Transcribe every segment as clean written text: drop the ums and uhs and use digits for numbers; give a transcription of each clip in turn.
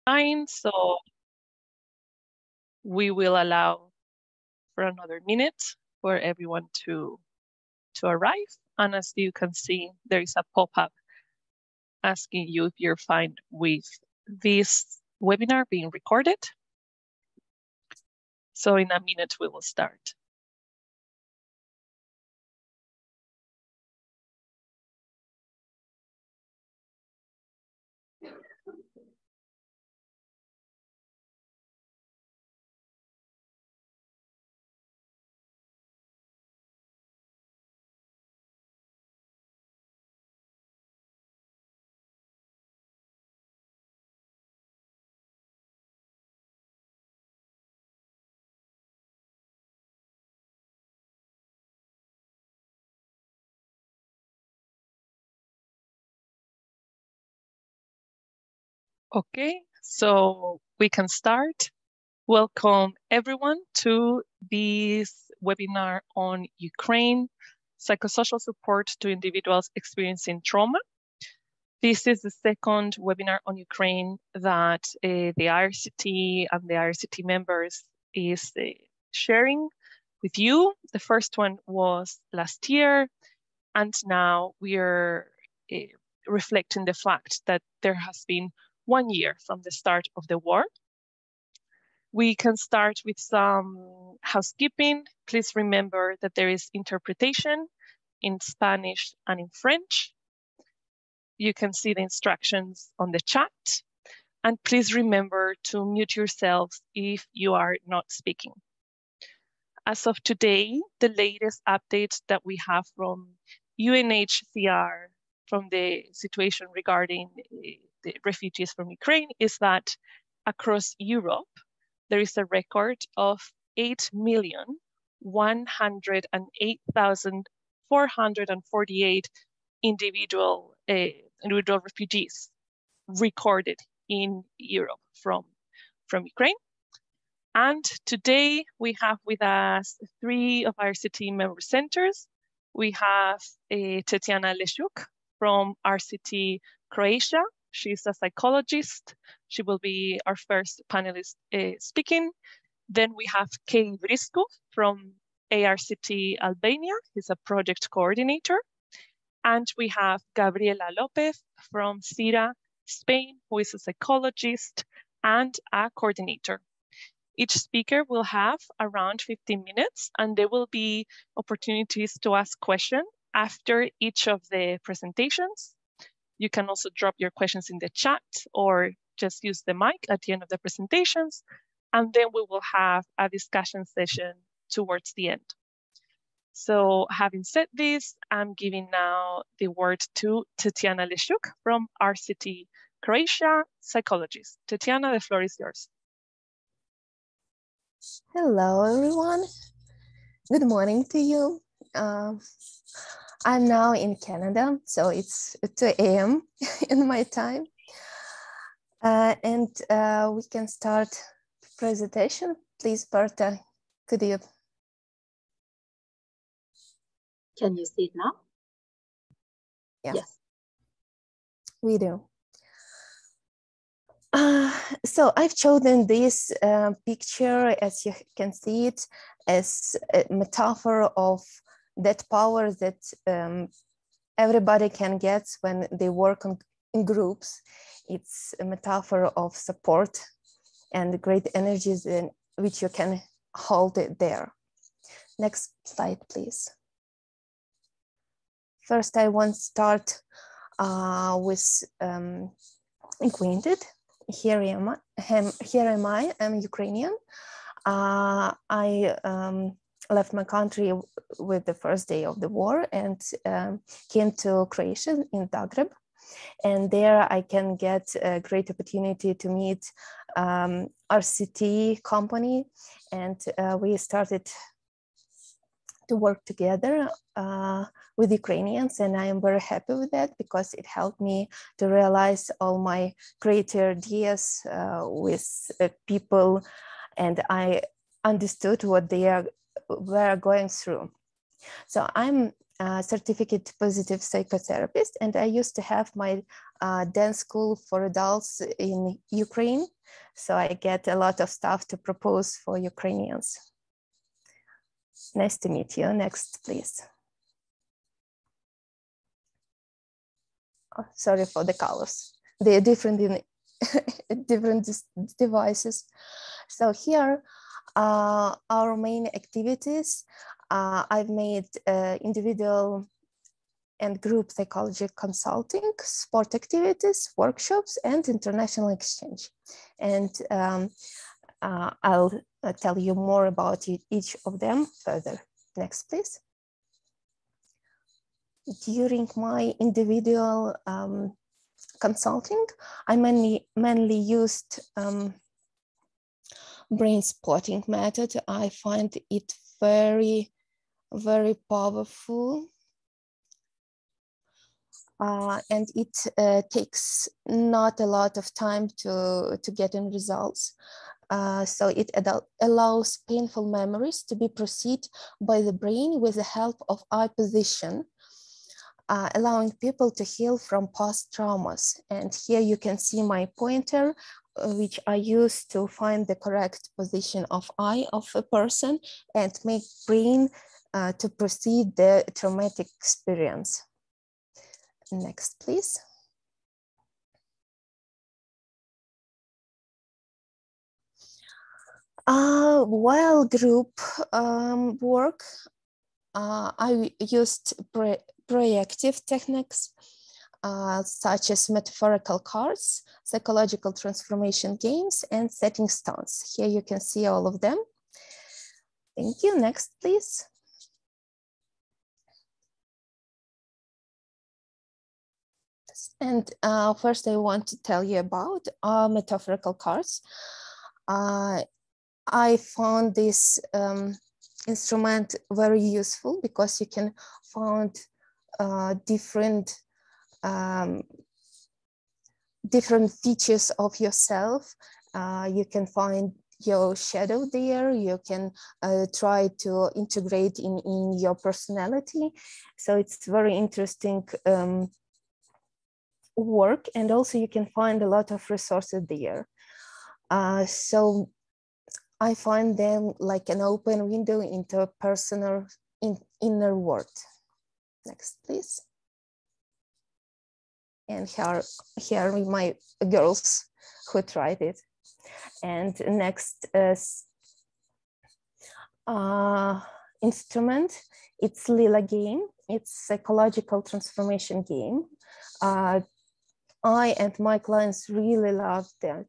fine, so we will allow for another minute for everyone to arrive. And as you can see, there is a pop-up asking you if you're fine with this webinar being recorded. So in a minute, we will start. Okay, so we can start. Welcome everyone to this webinar on Ukraine, psychosocial support to individuals experiencing trauma. This is the second webinar on Ukraine that the IRCT and the IRCT members is sharing with you. The first one was last year, and now we are reflecting the fact that there has been 1 year from the start of the war. We can start with some housekeeping. Please remember that there is interpretation in Spanish and in French. You can see the instructions on the chat. And please remember to mute yourselves if you are not speaking. As of today, the latest updates that we have from UNHCR from the situation regarding the refugees from Ukraine is that across Europe, there is a record of 8,108,448 individual refugees recorded in Europe from Ukraine. And today we have with us 3 of our IRCT member centers. We have Tatiana Leshuk from IRCT Croatia. She's a psychologist. She will be our first panelist speaking. Then we have Kay Vriskov from IRCT Albania. He's a project coordinator. And we have Gabriela Lopez from CIRA, Spain, who is a psychologist and a coordinator. Each speaker will have around 15 minutes, and there will be opportunities to ask questions after each of the presentations. You can also drop your questions in the chat or just use the mic at the end of the presentations, and then we will have a discussion session towards the end. So having said this, I'm giving now the word to Tatiana Leshuk from IRCT Croatia, psychologist. Tatiana, the floor is yours. Hello, everyone. Good morning to you. I'm now in Canada, so it's 2 a.m. in my time. And we can start the presentation. Please, Berta, could you? Can you see it now? Yeah. Yes. We do. So I've chosen this picture, as you can see it, as a metaphor of that power that everybody can get when they work in groups. It's a metaphor of support and great energies in which you can hold it there. Next slide, please. First, I want to start with acquainted. Here am I. I'm Ukrainian. I left my country with the first day of the war and came to Croatia in Zagreb. And there I can get a great opportunity to meet IRCT company. And we started to work together with Ukrainians, and I am very happy with that because it helped me to realize all my creative ideas with people, and I understood what they were going through. So I'm a certificate positive psychotherapist, and I used to have my dance school for adults in Ukraine So I get a lot of stuff to propose for Ukrainians. Nice to meet you. Next, please. Oh, sorry for the colors. They're different in different devices. So here our main activities. I've made individual and group psychology consulting, sport activities, workshops, and international exchange. And I'll tell you more about each of them further. Next, please. During my individual consulting, I mainly used brain spotting method. I find it very, very powerful. And it takes not a lot of time to get in results. So it allows painful memories to be processed by the brain with the help of eye position, allowing people to heal from past traumas. And here you can see my pointer, which I use to find the correct position of eye of a person and make brain to proceed the traumatic experience. Next, please. While group work, I used proactive techniques such as metaphorical cards, psychological transformation games, and setting stones. Here you can see all of them. Thank you. Next, please. And first I want to tell you about metaphorical cards. I found this instrument very useful because you can find different features of yourself. You can find your shadow there. You can try to integrate in your personality. So it's very interesting work, and also you can find a lot of resources there. So I find them like an open window into a personal inner world. Next, please. And here are my girls who tried it. And next instrument, it's Lila game. It's psychological transformation game. I and my clients really love that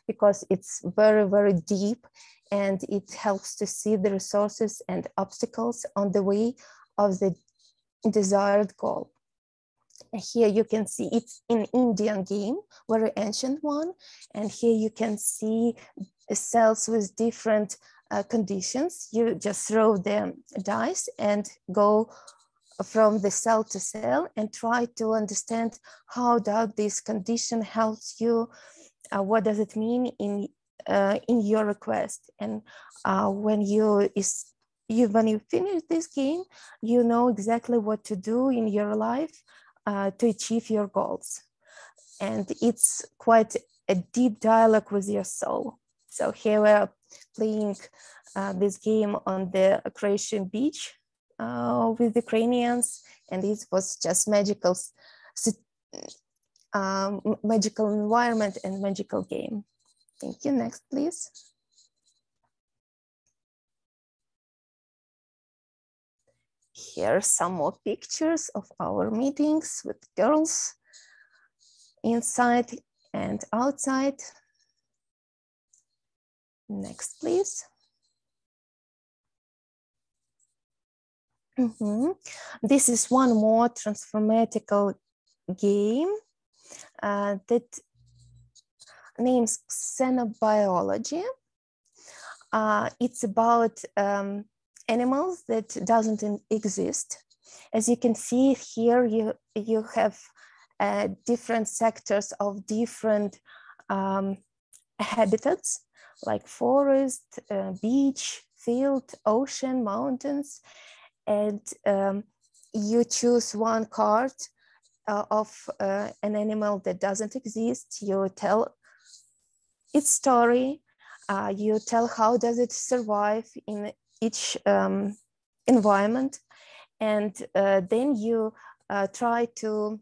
because it's very, very deep, and it helps to see the resources and obstacles on the way of the desired goal. And here you can see it's an Indian game, very ancient one. And here you can see cells with different conditions. You just throw the dice and go from the cell to cell and try to understand how does this condition helps you. What does it mean in your request? And when you finish this game, you know exactly what to do in your life to achieve your goals. And it's quite a deep dialogue with your soul. So here we're playing this game on the Croatian beach with Ukrainians, and it was just magical environment and magical game. Thank you. Next, please. Here are some more pictures of our meetings with girls inside and outside. Next, please. This is one more transformatical game that names xenobiology. It's about animals that doesn't exist. As you can see here, you have different sectors of different habitats, like forest, beach, field, ocean, mountains, and you choose one card of an animal that doesn't exist. You tell its story. You tell how does it survive in each environment, and then you try to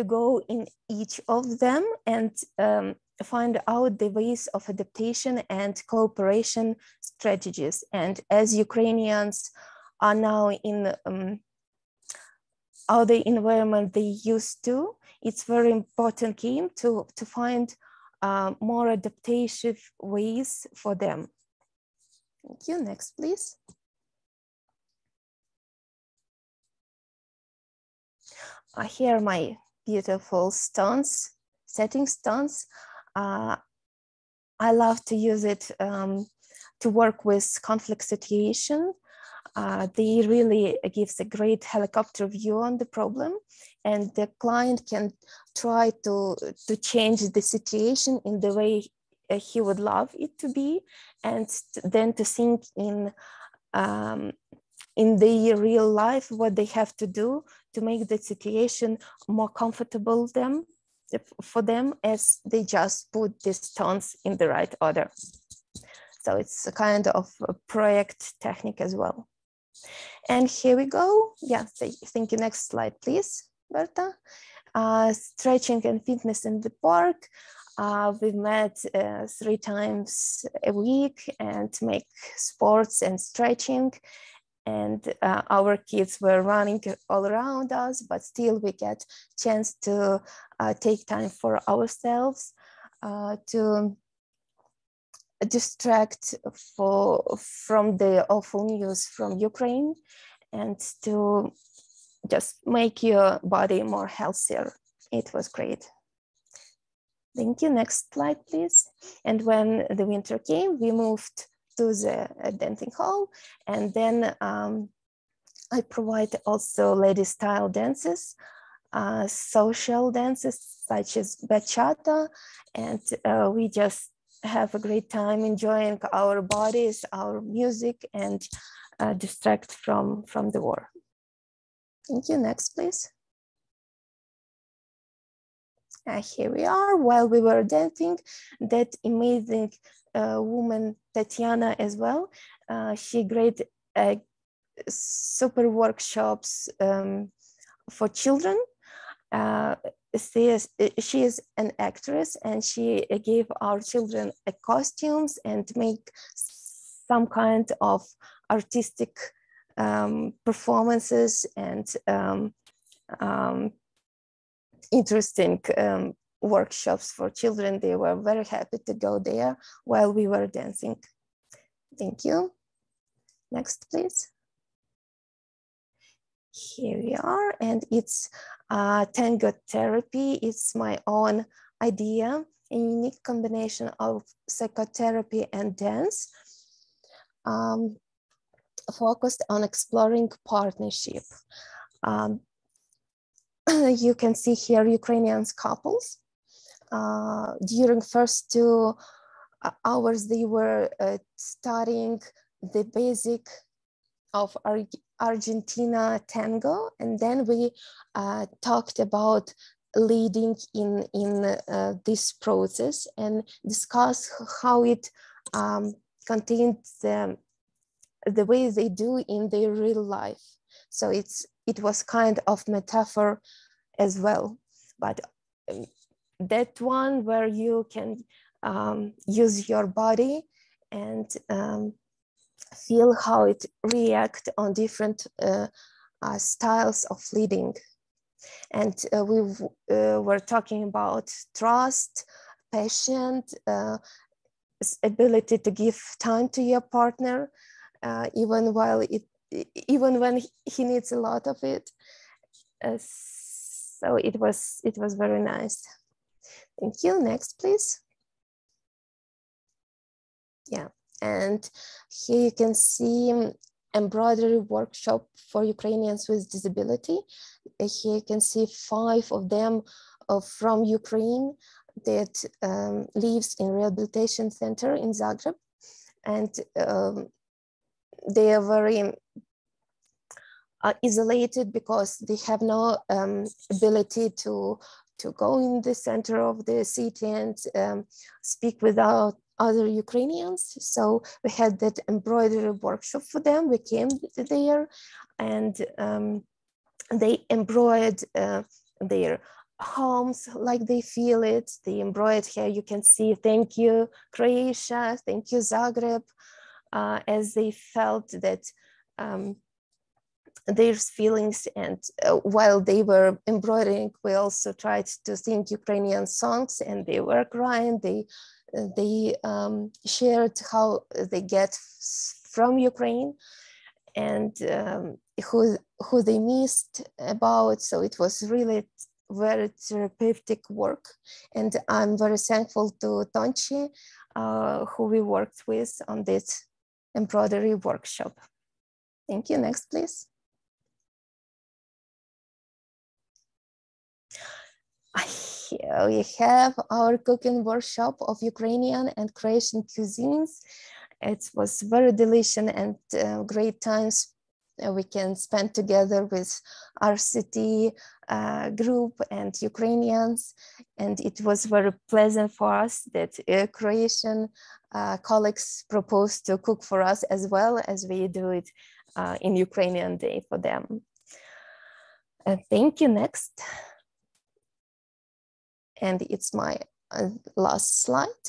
go in each of them and find out the ways of adaptation and cooperation strategies. And as Ukrainians are now in other environment they used to, it's very important game to find more adaptive ways for them. Thank you. Next, please. Here are my beautiful stones, setting stones. I love to use it to work with conflict situation. They really gives a great helicopter view on the problem, and the client can try to change the situation in the way he would love it to be, and then to think in the real life what they have to do to make the situation more comfortable for them, as they just put the stones in the right order. So it's a kind of a project technique as well. And here we go. Yeah, thank you. Next slide, please, Berta. Stretching and fitness in the park. We met 3 times a week and make sports and stretching. And our kids were running all around us, but still we get chance to take time for ourselves, to distract from the awful news from Ukraine, and to just make your body more healthier. It was great. Thank you. Next slide, please. And when the winter came, we moved to the dancing hall, and then I provide also lady style dances, social dances such as bachata, and we just have a great time enjoying our bodies, our music, and distract from the war. Thank you. Next, please. Here we are. While we were dancing, that amazing woman Tatiana as well. She great super workshops for children. She is an actress, and she gave our children costumes and make some kind of artistic performances and interesting workshops for children. They were very happy to go there while we were dancing. Thank you. Next, please. Here we are, and it's tango therapy. It's my own idea, a unique combination of psychotherapy and dance, focused on exploring partnership. You can see here Ukrainian couples. During first 2 hours, they were studying the basic of Argentina tango, and then we talked about leading in this process and discuss how it contains the way they do in their real life. So it was kind of metaphor as well, but that one where you can use your body and feel how it reacts on different styles of leading. And we were talking about trust, passion, ability to give time to your partner, even when he needs a lot of it. So it was very nice. Thank you. Next, please. Yeah, and here you can see embroidery workshop for Ukrainians with disability. Here you can see 5 of them from Ukraine that lives in rehabilitation center in Zagreb, and they are very isolated because they have no ability to to go in the center of the city and speak with other Ukrainians. So we had that embroidery workshop for them. We came there and they embroidered their homes like they feel it. They embroidered here. You can see, thank you, Croatia, thank you, Zagreb, as they felt that their feelings. And while they were embroidering, we also tried to sing Ukrainian songs, and they were crying. They shared how they get from Ukraine and who they missed about. So it was really very therapeutic work. And I'm very thankful to Tonchi, who we worked with on this embroidery workshop. Thank you. Next, please. Here we have our cooking workshop of Ukrainian and Croatian cuisines. It was very delicious and great times we can spend together with IRCT group and Ukrainians. And it was very pleasant for us that Croatian colleagues proposed to cook for us as well as we do it in Ukrainian Day for them. Thank you. Next. And it's my last slide.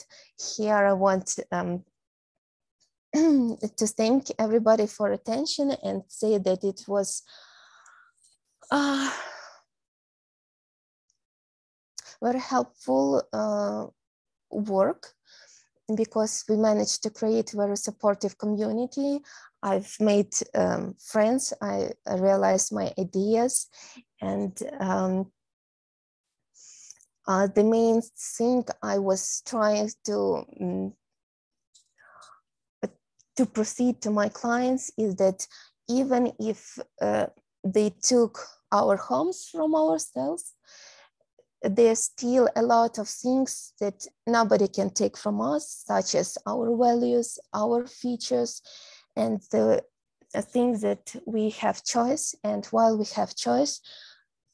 Here I want to thank everybody for attention and say that it was very helpful work, because we managed to create a very supportive community. I've made friends. I realized my ideas, and the main thing I was trying to proceed to my clients is that even if they took our homes from ourselves, there's still a lot of things that nobody can take from us, such as our values, our features, and the things that we have choice. And while we have choice,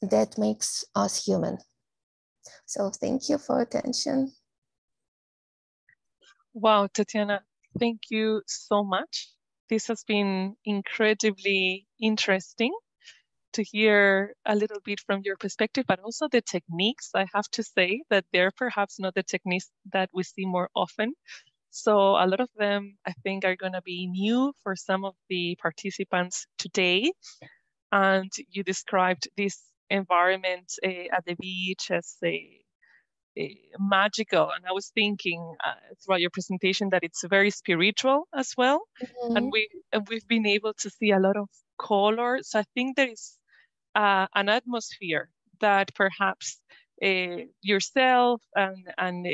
that makes us human. So thank you for attention. Wow, Tatiana, thank you so much. This has been incredibly interesting to hear a little bit from your perspective, but also the techniques. I have to say that they're perhaps not the techniques that we see more often. So a lot of them, I think, are going to be new for some of the participants today. And you described this environment at the beach as magical. And I was thinking throughout your presentation that it's very spiritual as well. Mm-hmm. And we've been able to see a lot of color. So I think there is an atmosphere that perhaps yourself and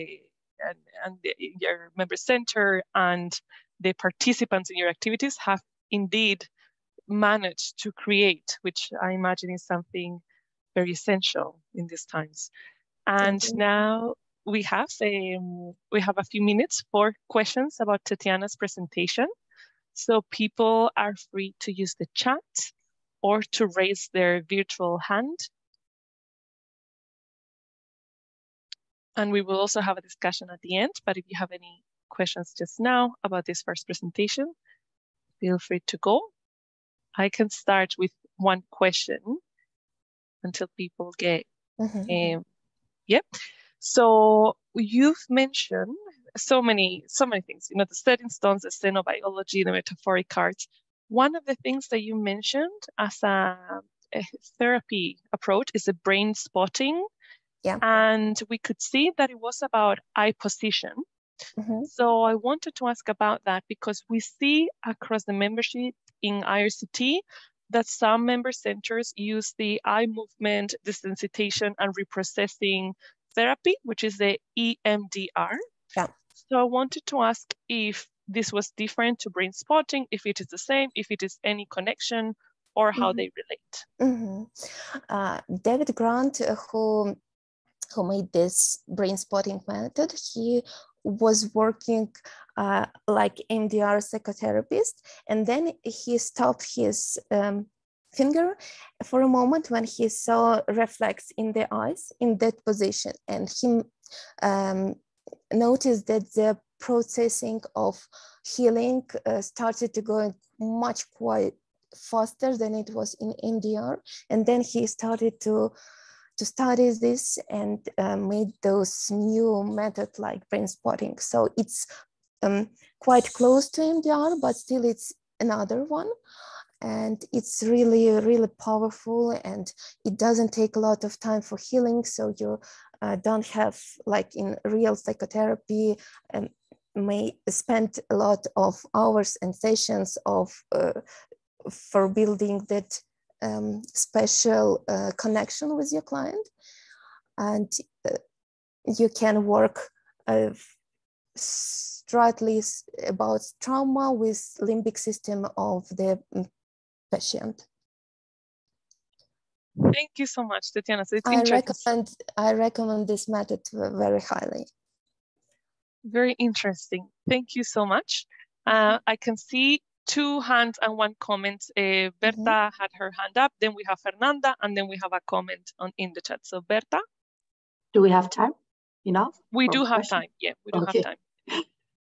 your member center and the participants in your activities have indeed managed to create, which I imagine is something very essential in these times. And now we have a few minutes for questions about Tatiana's presentation. So people are free to use the chat or to raise their virtual hand. And we will also have a discussion at the end, but if you have any questions just now about this first presentation, feel free to go. I can start with one question until people get, yeah. So you've mentioned so many things, you know, the setting stones, the xenobiology, the metaphoric cards. One of the things that you mentioned as a therapy approach is a brain spotting. Yeah. And we could see that it was about eye position. Mm-hmm. So I wanted to ask about that, because we see across the membership in IRCT that some member centers use the eye movement desensitization and reprocessing therapy, which is the EMDR. Yeah. So I wanted to ask if this was different to brain spotting, if it is the same, if it is any connection, or how they relate. David Grant, who made this brain spotting method, he was working like MDR psychotherapist, and then he stopped his finger for a moment when he saw reflex in the eyes in that position, and he noticed that the processing of healing started to go quite faster than it was in MDR. And then he started to study this and made those new methods like brain spotting. So it's quite close to MDR, but still it's another one. And it's really, really powerful, and it doesn't take a lot of time for healing. So you don't have, like in real psychotherapy, may spend a lot of hours and sessions of for building that special connection with your client. And you can work straightly about trauma with limbic system of the patient. Thank you so much, Tatiana. So it's I recommend this method very highly. Very interesting. Thank you so much. I can see 2 hands and 1 comment. Berta had her hand up, then we have Fernanda, and then we have a comment in the chat. So Berta? Do we have time? Enough? We do have time. Yeah, we do have time.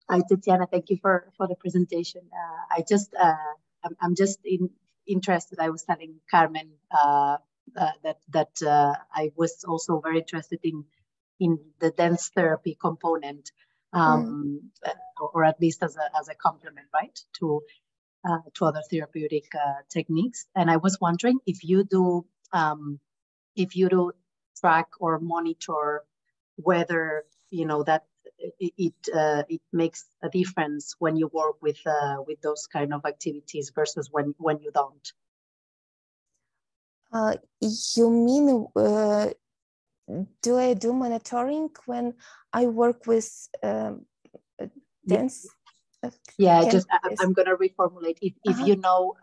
Hi, Tatiana. Thank you for the presentation. I'm just interested. I was telling Carmen that I was also very interested in the dance therapy component, or at least as a complement, right, to other therapeutic techniques. And I was wondering if you do track or monitor whether that it makes a difference when you work with those kind of activities versus when you don't. You mean do I do monitoring when I work with dance? Yeah, I'm gonna reformulate. If you know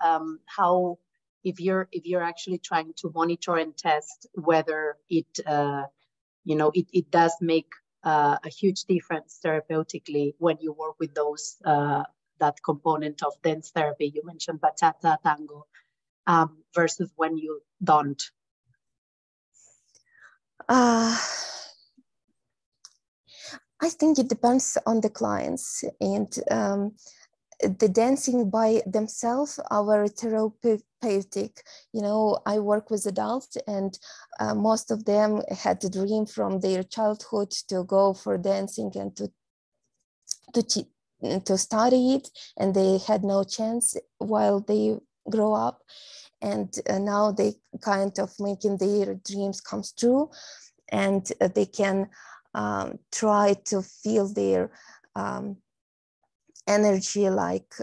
how, if you're actually trying to monitor and test whether it it does make a huge difference therapeutically when you work with those that component of dance therapy. You mentioned bachata, tango, versus when you don't. I think it depends on the clients, and the dancing by themselves are very therapeutic. I work with adults, and most of them had a dream from their childhood to go for dancing and to study it, and they had no chance while they grow up. And now they kind of making their dreams come true, and they can try to feel their energy, like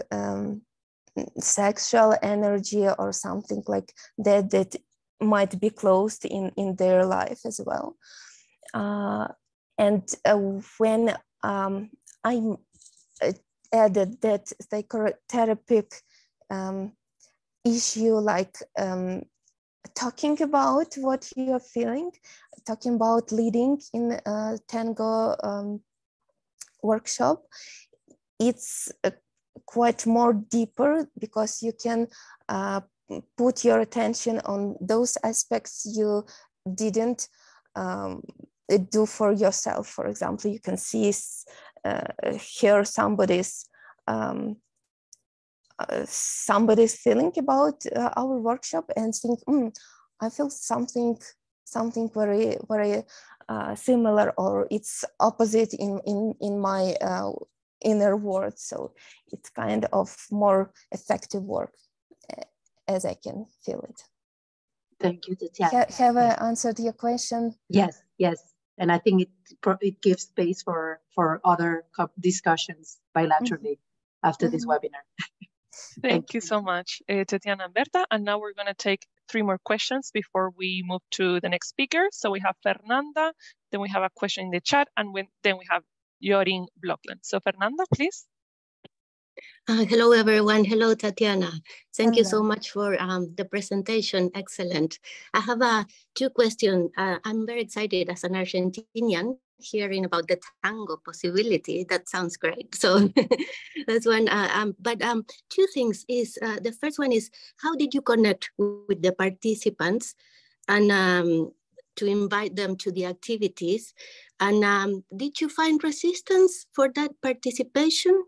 sexual energy or something like that might be closed in their life as well. And when I added that psychotherapeutic issue, like talking about what you're feeling, talking about leading in a tango workshop, it's quite more deeper, because you can put your attention on those aspects you didn't do for yourself. For example, you can see, hear somebody's feeling about our workshop and think, I feel something very, very similar, or it's opposite in my inner world. So it's kind of more effective work, as I can feel it. Thank you, Tatiana. Have I answered your question? Yes. And I think it gives space for other discussions bilaterally after this webinar. Thank you so much, Tatiana and Berta. And now we're going to take 3 more questions before we move to the next speaker. So we have Fernanda, then we have a question in the chat, and then we have Jorin Blokland. So Fernanda, please. Hello, everyone. Hello, Tatiana. Thank you so much for the presentation. Excellent. I have 2 questions. I'm very excited as an Argentinian hearing about the tango possibility. That sounds great. So that's one. But two things is, the first one is, how did you connect with the participants and to invite them to the activities? And did you find resistance for that participation?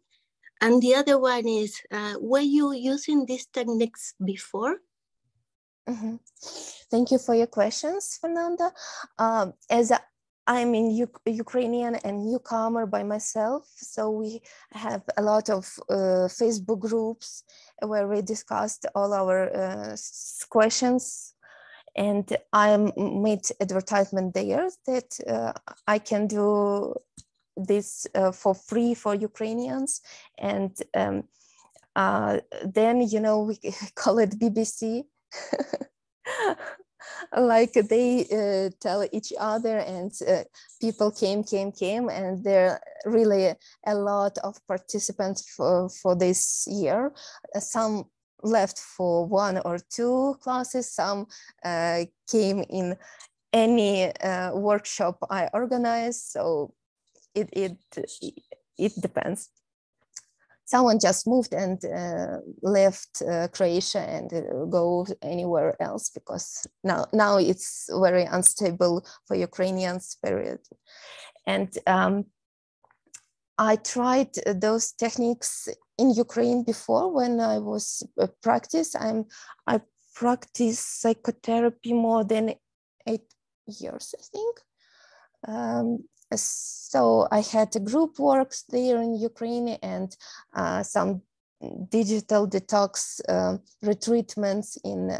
And the other one is, were you using these techniques before? Mm-hmm. Thank you for your questions, Fernanda. As I'm in Ukrainian and newcomer by myself, so we have a lot of Facebook groups where we discussed all our questions, and I made advertisement there that I can do this for free for Ukrainians, and then, you know, we call it BBC. Like they tell each other, and people came, and there are really a lot of participants for this year. Some left for 1 or 2 classes, some came in any workshop I organized, so it depends. Someone just moved and left Croatia and go anywhere else, because now it's very unstable for Ukrainians period. And I tried those techniques in Ukraine before when I was practice. I practiced psychotherapy more than 8 years, I think. So I had group works there in Ukraine and some digital detox retreatments in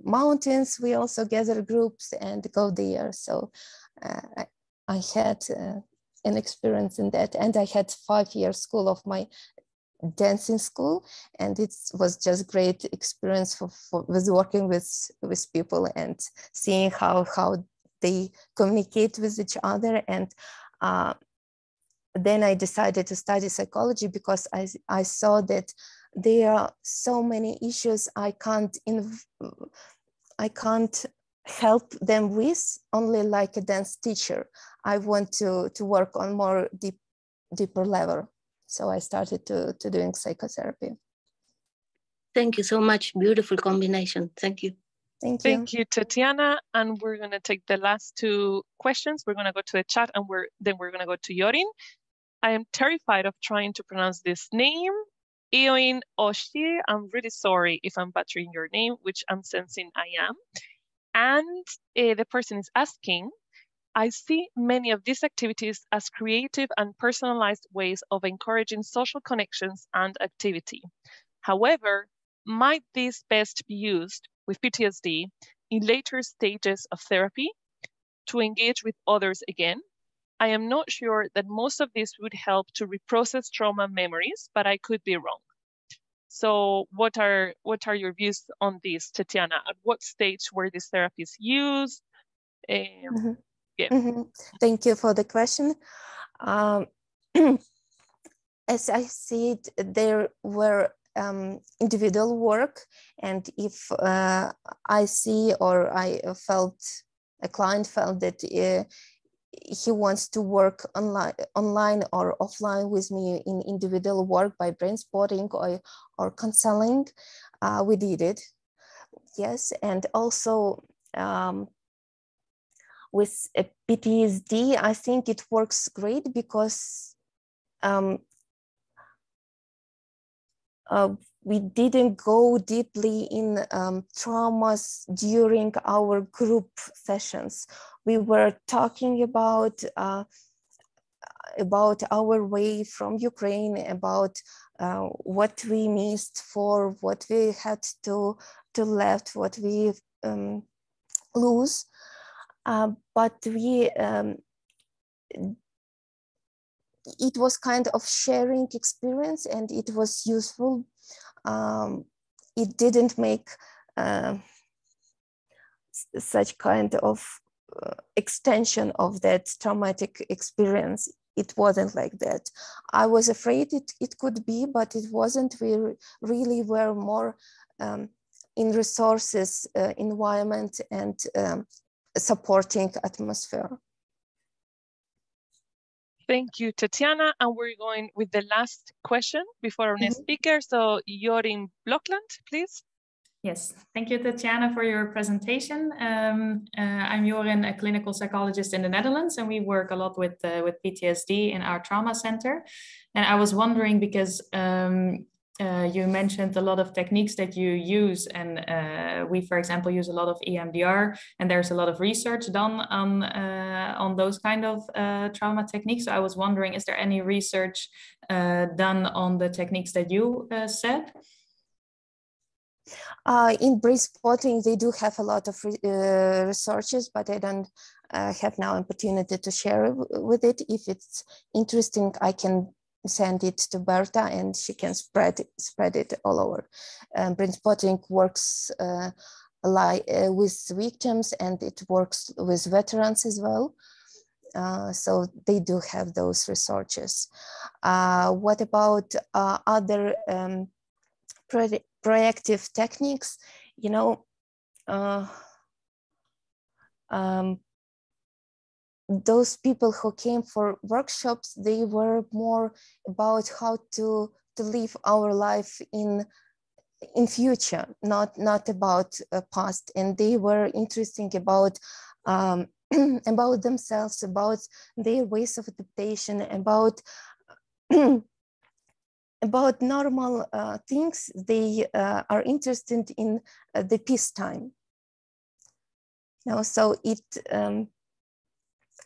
mountains. We also gather groups and go there. So I had an experience in that, and I had 5-year school of my dancing school, and it was just great experience with working with people and seeing how they communicate with each other. And then I decided to study psychology because I saw that there are so many issues I can't help them with only like a dance teacher. I want to work on more deeper level. So I started to doing psychotherapy. Thank you so much. Beautiful combination. Thank you. Thank you. Thank you, Tatiana. And we're going to take the last 2 questions. We're going to go to the chat, and then we're going to go to Yorin. I am terrified of trying to pronounce this name. Eoin Oshir. I'm really sorry if I'm butchering your name, which I'm sensing I am. And the person is asking, I see many of these activities as creative and personalized ways of encouraging social connections and activity. However, might this best be used with PTSD in later stages of therapy to engage with others again? I am not sure that most of this would help to reprocess trauma memories, but I could be wrong. So what are your views on this, Tatiana? At what stage were these therapies used? Yeah. Thank you for the question. As I said, there were individual work, and if I see or I felt, a client felt that he wants to work online or offline with me in individual work by brain spotting or counseling, we did it. Yes, and also with PTSD, I think it works great because we didn't go deeply in traumas during our group sessions. We were talking about our way from Ukraine, about what we missed, for what we had to left, what we lose. But it was kind of sharing experience, and it was useful. It didn't make such kind of extension of that traumatic experience. It wasn't like that. I was afraid it could be, but it wasn't. We really were more in resources, environment, and supporting atmosphere. Thank you, Tatiana. And we're going with the last question before our next speaker. So Jorin Blokland, please. Yes, thank you, Tatiana, for your presentation. I'm Jorin, a clinical psychologist in the Netherlands, and we work a lot with PTSD in our trauma center. And I was wondering, because you mentioned a lot of techniques that you use, and we, for example, use a lot of EMDR, and there's a lot of research done on those kind of trauma techniques. So I was wondering, is there any research done on the techniques that you said? In brain spotting, they do have a lot of researches, but I don't have now opportunity to share with it. If it's interesting, I can send it to Berta and she can spread it all over. Brain spotting works with victims, and it works with veterans as well. So they do have those researches. What about other proactive techniques? You know, those people who came for workshops, they were more about how to live our life in future, not about past. And they were interesting about about themselves, about their ways of adaptation, about about normal things. They are interested in the peacetime. Now, so it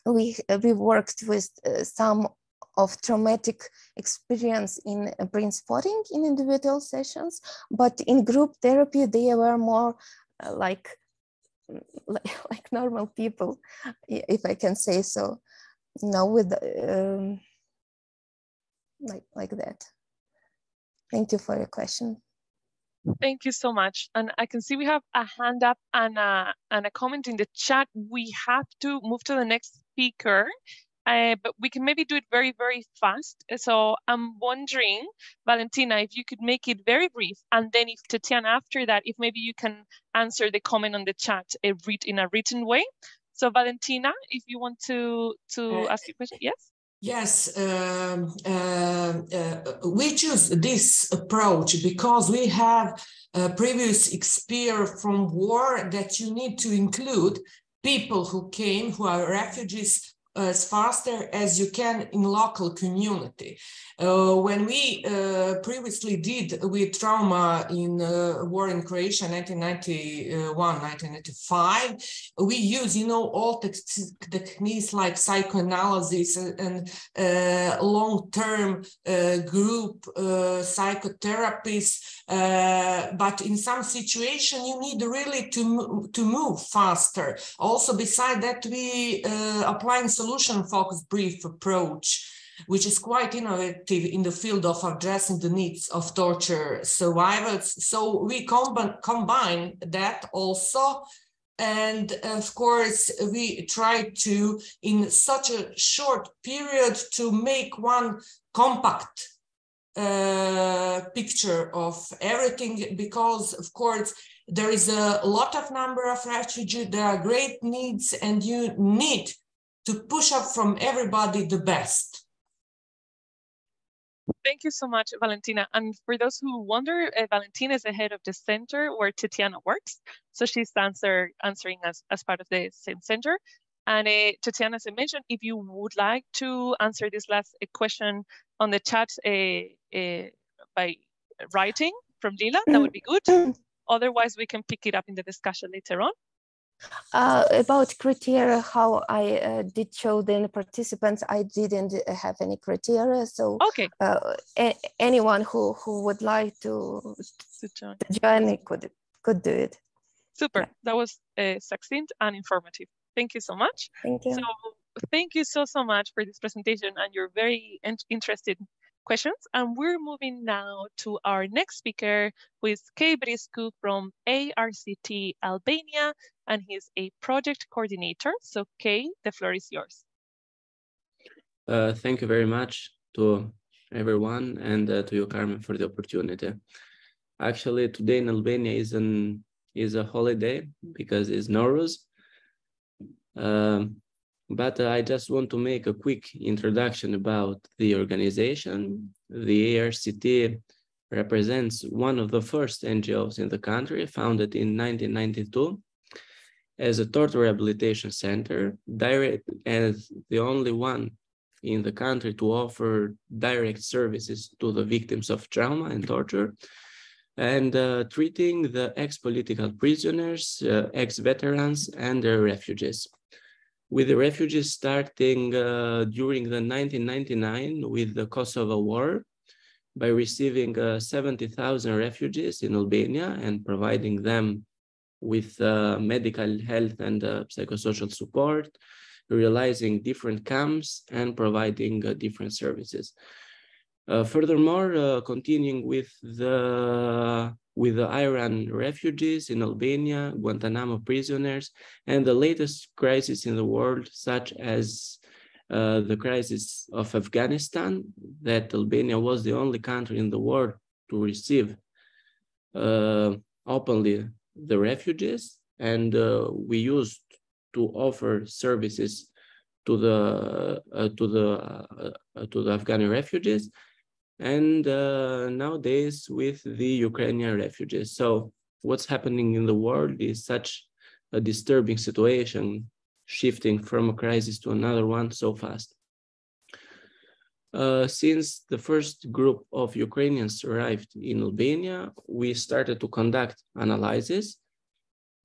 we worked with some of traumatic experience in brain spotting in individual sessions, but in group therapy they were more like normal people, if I can say so. No, with like that. Thank you for your question. Thank you so much. And I can see we have a hand up and a comment in the chat. We have to move to the next speaker, but we can maybe do it very, very fast. So I'm wondering, Valentina, if you could make it very brief, and then if Tatiana after that, if maybe you can answer the comment on the chat in a written way. So Valentina, if you want to ask a question, yes? Yes, we choose this approach because we have previous experience from war that you need to include people who came, who are refugees, as faster as you can in local community. When we previously did with trauma in war in Croatia, 1991, 1995, we use, all techniques like psychoanalysis and long-term group psychotherapies. But in some situation, you need really to move faster. Also, beside that, we applying solution-focused brief approach, which is quite innovative in the field of addressing the needs of torture survivors. So we combine that also. And of course, we try to, in such a short period, to make one compact picture of everything, because of course there is a lot of number of refugees, there are great needs, and you need to push up from everybody the best. Thank you so much, Valentina. And for those who wonder, Valentina is the head of the center where Tatiana works. So she's answering as part of the same center. And Tatiana, as I mentioned, if you would like to answer this last question on the chat by writing from Lila, that would be good. Otherwise, we can pick it up in the discussion later on. About criteria, how I did show the participants, I didn't have any criteria. So okay. Anyone who would like to join could do it. Super. Yeah. That was succinct and informative. Thank you so much. Thank you. So thank you so much for this presentation and your very interesting questions. And we're moving now to our next speaker, who is Kay Briscu from IRCT Albania, and he's a project coordinator. So Kay, the floor is yours. Thank you very much to everyone, and to you, Carmen, for the opportunity. Actually, today in Albania is a holiday because it's Nowruz. but I just want to make a quick introduction about the organization. The IRCT represents one of the first NGOs in the country, founded in 1992 as a torture rehabilitation center, as the only one in the country to offer direct services to the victims of trauma and torture, and treating the ex-political prisoners, ex-veterans, and their refugees. With the refugees starting during the 1999 with the Kosovo War, by receiving 70,000 refugees in Albania and providing them with medical, health, and psychosocial support, realizing different camps and providing different services. Furthermore, continuing with the Iran refugees in Albania, Guantanamo prisoners, and the latest crisis in the world, such as the crisis of Afghanistan, that Albania was the only country in the world to receive openly the refugees, and we used to offer services to the Afghani refugees, and nowadays with the Ukrainian refugees. So what's happening in the world is such a disturbing situation, shifting from a crisis to another one so fast. Since the first group of Ukrainians arrived in Albania, we started to conduct analysis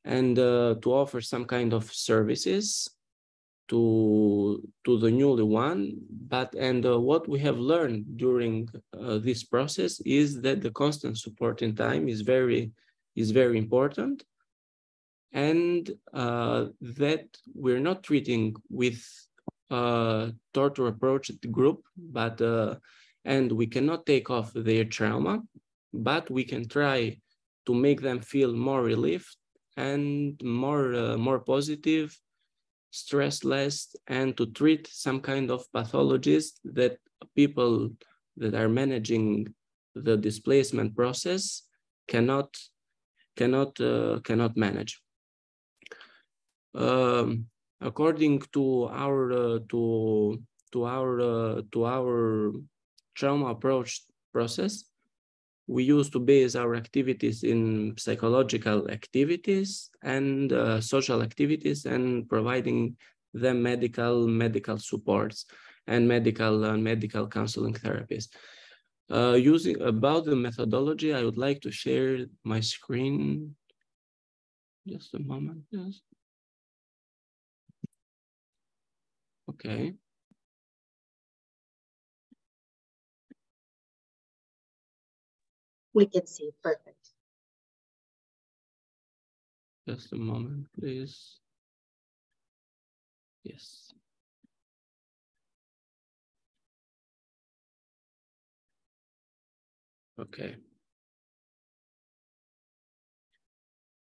and to offer some kind of services to the newly one. What we have learned during this process is that the constant support in time is very important, and that we're not treating with torture approach at the group, but and we cannot take off their trauma, but we can try to make them feel more relief and more positive, stress less, and to treat some kind of pathologies that people that are managing the displacement process cannot manage. According to our trauma approach process, we used to base our activities in psychological activities and social activities, and providing them medical supports and medical counseling therapies. About the methodology, I would like to share my screen. Just a moment, yes. Okay. We can see, perfect. Just a moment, please. Yes. Okay.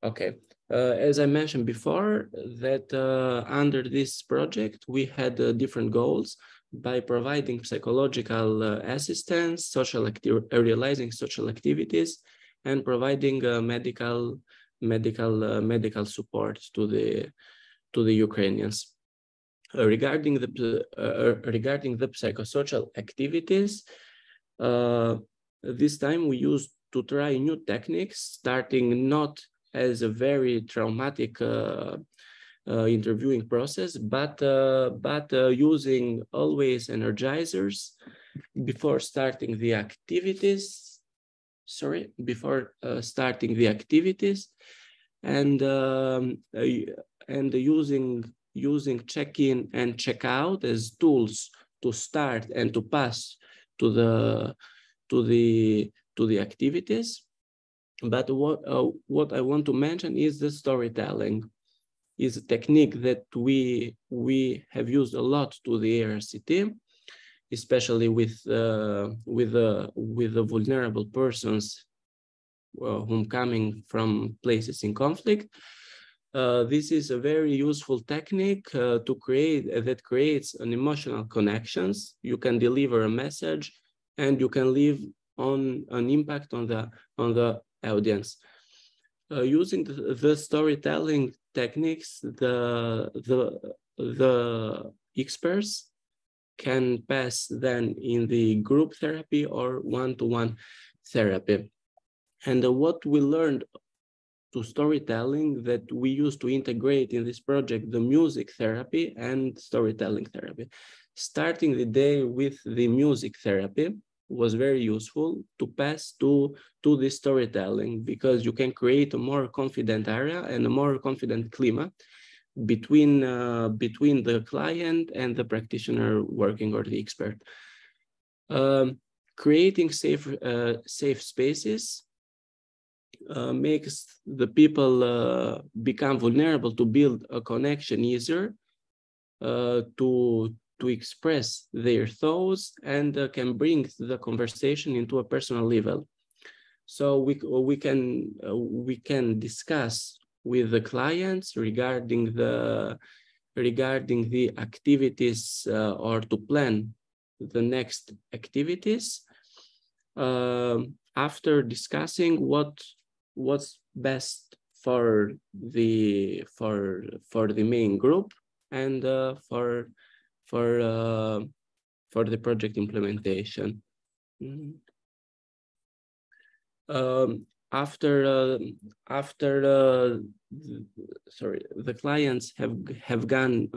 Okay. As I mentioned before, that under this project, we had different goals by providing psychological assistance, realizing social activities, and providing medical support to the Ukrainians. Regarding the psychosocial activities, this time we used to try new techniques, starting not as a very traumatic interviewing process, but using always energizers before starting the activities. And using check-in and check-out as tools to start and to pass to the activities. But what I want to mention is the storytelling. Is a technique that we have used a lot to the IRCT, especially with the vulnerable persons whom coming from places in conflict. This is a very useful technique that creates an emotional connections. You can deliver a message, and you can leave on an impact on the audience. Using the storytelling techniques, the the experts can pass then in the group therapy or one-to-one therapy. And what we learned to storytelling, that we used to integrate in this project the music therapy and storytelling therapy. Starting the day with the music therapy was very useful to pass to the storytelling, because you can create a more confident area and a more confident climate between the client and the practitioner working, or the expert. Creating safe spaces makes the people become vulnerable to build a connection easier, to express their thoughts, and can bring the conversation into a personal level. So we can discuss with the clients regarding the activities, or to plan the next activities, after discussing what's best for the main group, and for the project implementation. After the clients have gone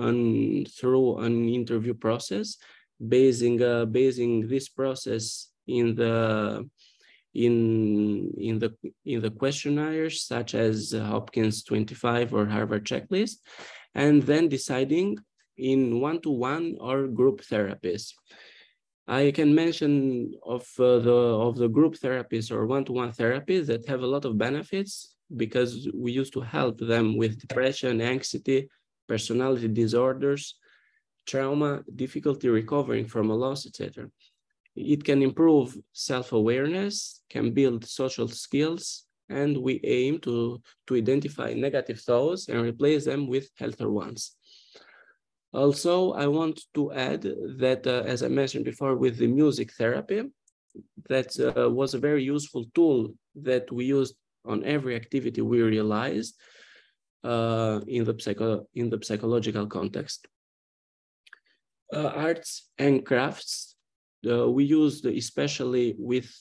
through an interview process, basing this process in the questionnaires such as Hopkins 25 or Harvard checklist, and then deciding in one-to-one or group therapies. I can mention of the group therapies or one-to-one therapies that have a lot of benefits, because we used to help them with depression, anxiety, personality disorders, trauma, difficulty recovering from a loss, etc. It can improve self-awareness, can build social skills, and we aim to identify negative thoughts and replace them with healthier ones. Also, I want to add that, as I mentioned before, with the music therapy, that was a very useful tool that we used on every activity we realized in the psychological context. Arts and crafts, we used especially with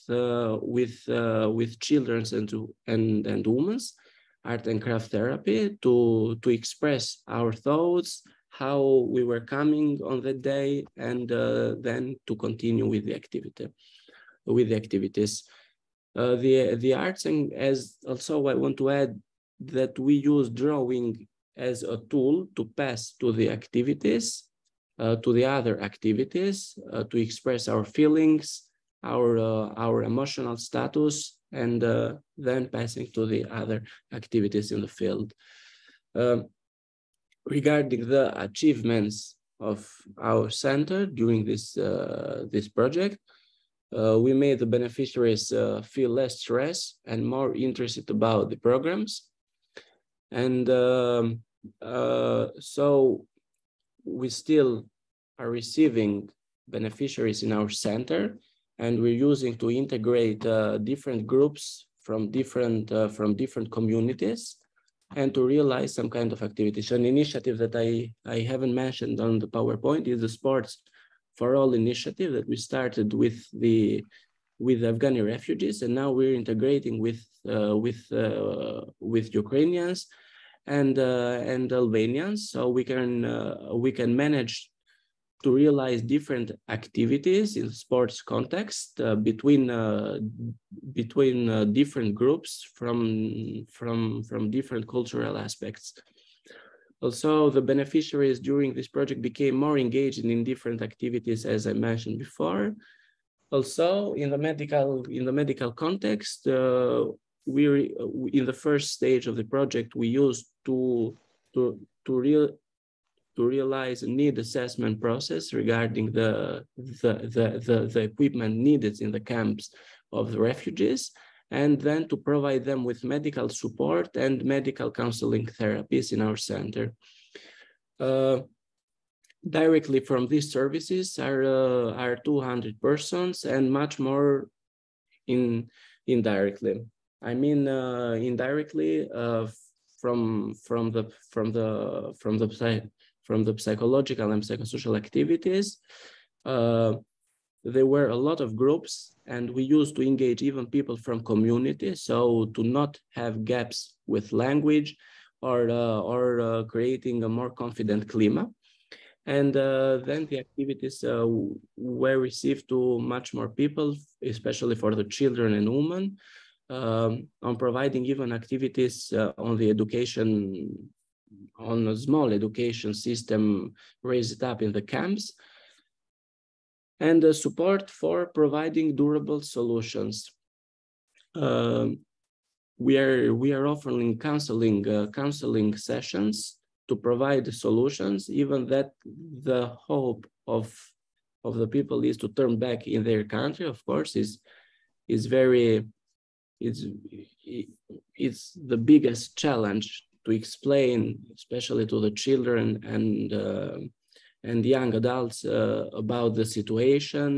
children and women, art and craft therapy to express our thoughts, how we were coming on the day, and then to continue with the activities. The arts, and as also I want to add that we use drawing as a tool to pass to the activities, to the other activities, to express our feelings, our emotional status, and then passing to the other activities in the field. Regarding the achievements of our center during this project, we made the beneficiaries feel less stress and more interested about the programs. And so we still are receiving beneficiaries in our center, and we're using to integrate different groups from different communities, and to realize some kind of activities. An initiative that I haven't mentioned on the PowerPoint is the Sports for All initiative that we started with Afghani refugees, and now we're integrating with Ukrainians and Albanians, so we can manage to realize different activities in sports context between different groups from different cultural aspects. Also, the beneficiaries during this project became more engaged in different activities, as I mentioned before. Also, in the medical context, in the first stage of the project, we used to realize a need assessment process regarding the equipment needed in the camps of the refugees, and then to provide them with medical support and medical counseling therapies in our center. Directly from these services are 200 persons, and much more indirectly. I mean, indirectly from from the psychological and psychosocial activities. There were a lot of groups, and we used to engage even people from community, so to not have gaps with language or creating a more confident climate. And then the activities were received to much more people, especially for the children and women, on providing even activities on the education, on a small education system raised up in the camps, and support for providing durable solutions. We are offering counseling sessions to provide solutions, even that the hope of the people is to turn back in their country, of course, is very, it's the biggest challenge to explain, especially to the children and young adults about the situation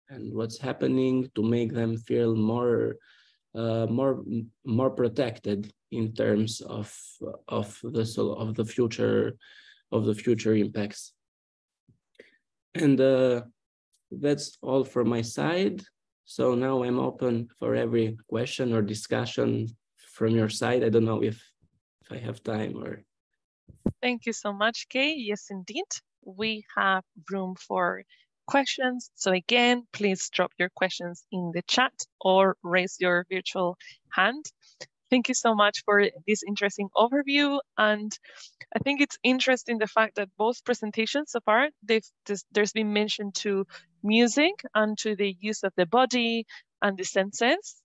and what's happening, to make them feel more protected in terms of the future impacts. And that's all from my side. So now I'm open for every question or discussion from your side. I don't know if I have time or. Thank you so much, Kay. Yes, indeed. We have room for questions. So again, please drop your questions in the chat or raise your virtual hand. Thank you so much for this interesting overview. And I think it's interesting the fact that both presentations so far, there's been mention to music and to the use of the body and the senses.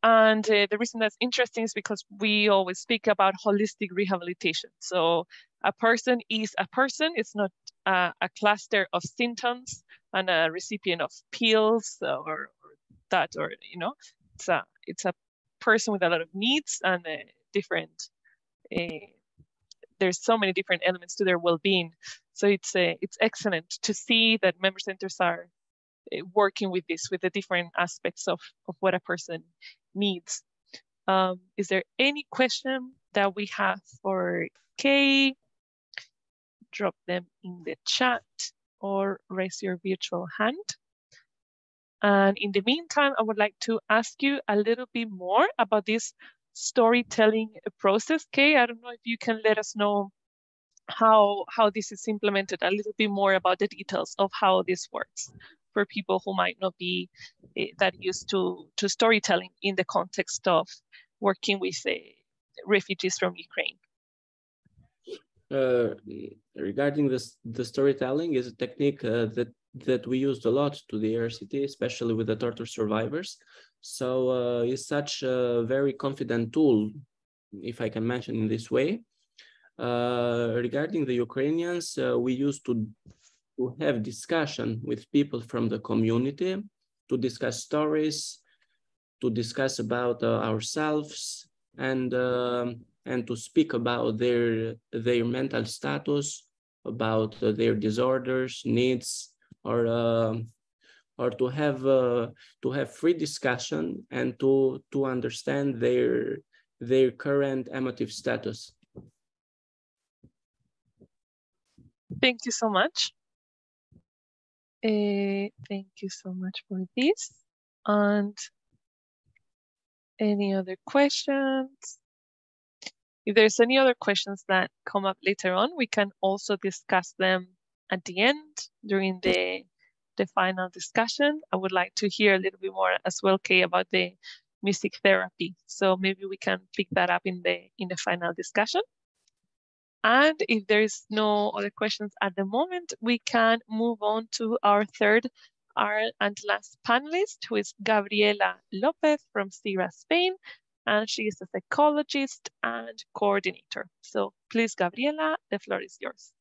And the reason that's interesting is because we always speak about holistic rehabilitation. So a person is a person. It's not a cluster of symptoms and a recipient of pills or that, or, you know, it's a person with a lot of needs and different, there's so many different elements to their well-being. So it's excellent to see that member centers are working with this, with the different aspects of what a person needs. Is there any question that we have for Kay? Drop them in the chat or raise your virtual hand. And in the meantime, I would like to ask you a little bit more about this storytelling process. Kay, I don't know if you can let us know how this is implemented, a little bit more about the details of how this works for people who might not be that used to storytelling in the context of working with refugees from Ukraine. Regarding the storytelling is a technique that we used a lot to the IRCT, especially with the torture survivors. So it's such a very confident tool, if I can mention in this way. Regarding the Ukrainians, we used to have discussion with people from the community, to discuss stories, to discuss about ourselves, and to speak about their mental status, about their disorders, needs, or to have free discussion and to understand their current emotive status. Thank you so much. Thank you so much for this. And any other questions? If there's any other questions that come up later on, we can also discuss them at the end during the final discussion. I would like to hear a little bit more as well, Kay, about the music therapy. So maybe we can pick that up in the final discussion. And if there is no other questions at the moment, we can move on to our third and last panelist, who is Gabriela Lopez from CIRA, Spain. And she is a psychologist and coordinator. So please, Gabriela, the floor is yours.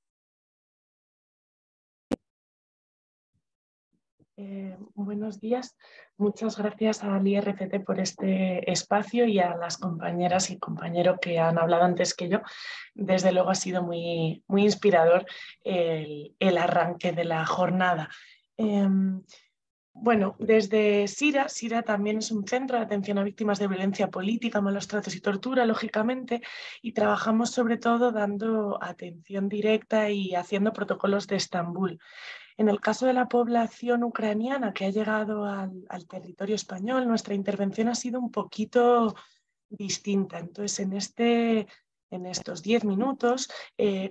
Buenos días. Muchas gracias al IRCT por este espacio y a las compañeras y compañeros que han hablado antes que yo. Desde luego ha sido muy inspirador el arranque de la jornada. Bueno, desde SIRA también es un centro de atención a víctimas de violencia política, malos tratos y tortura, lógicamente, y trabajamos sobre todo dando atención directa y haciendo protocolos de Estambul. En el caso de la población ucraniana que ha llegado al territorio español, nuestra intervención ha sido un poquito distinta. Entonces, en estos 10 minutos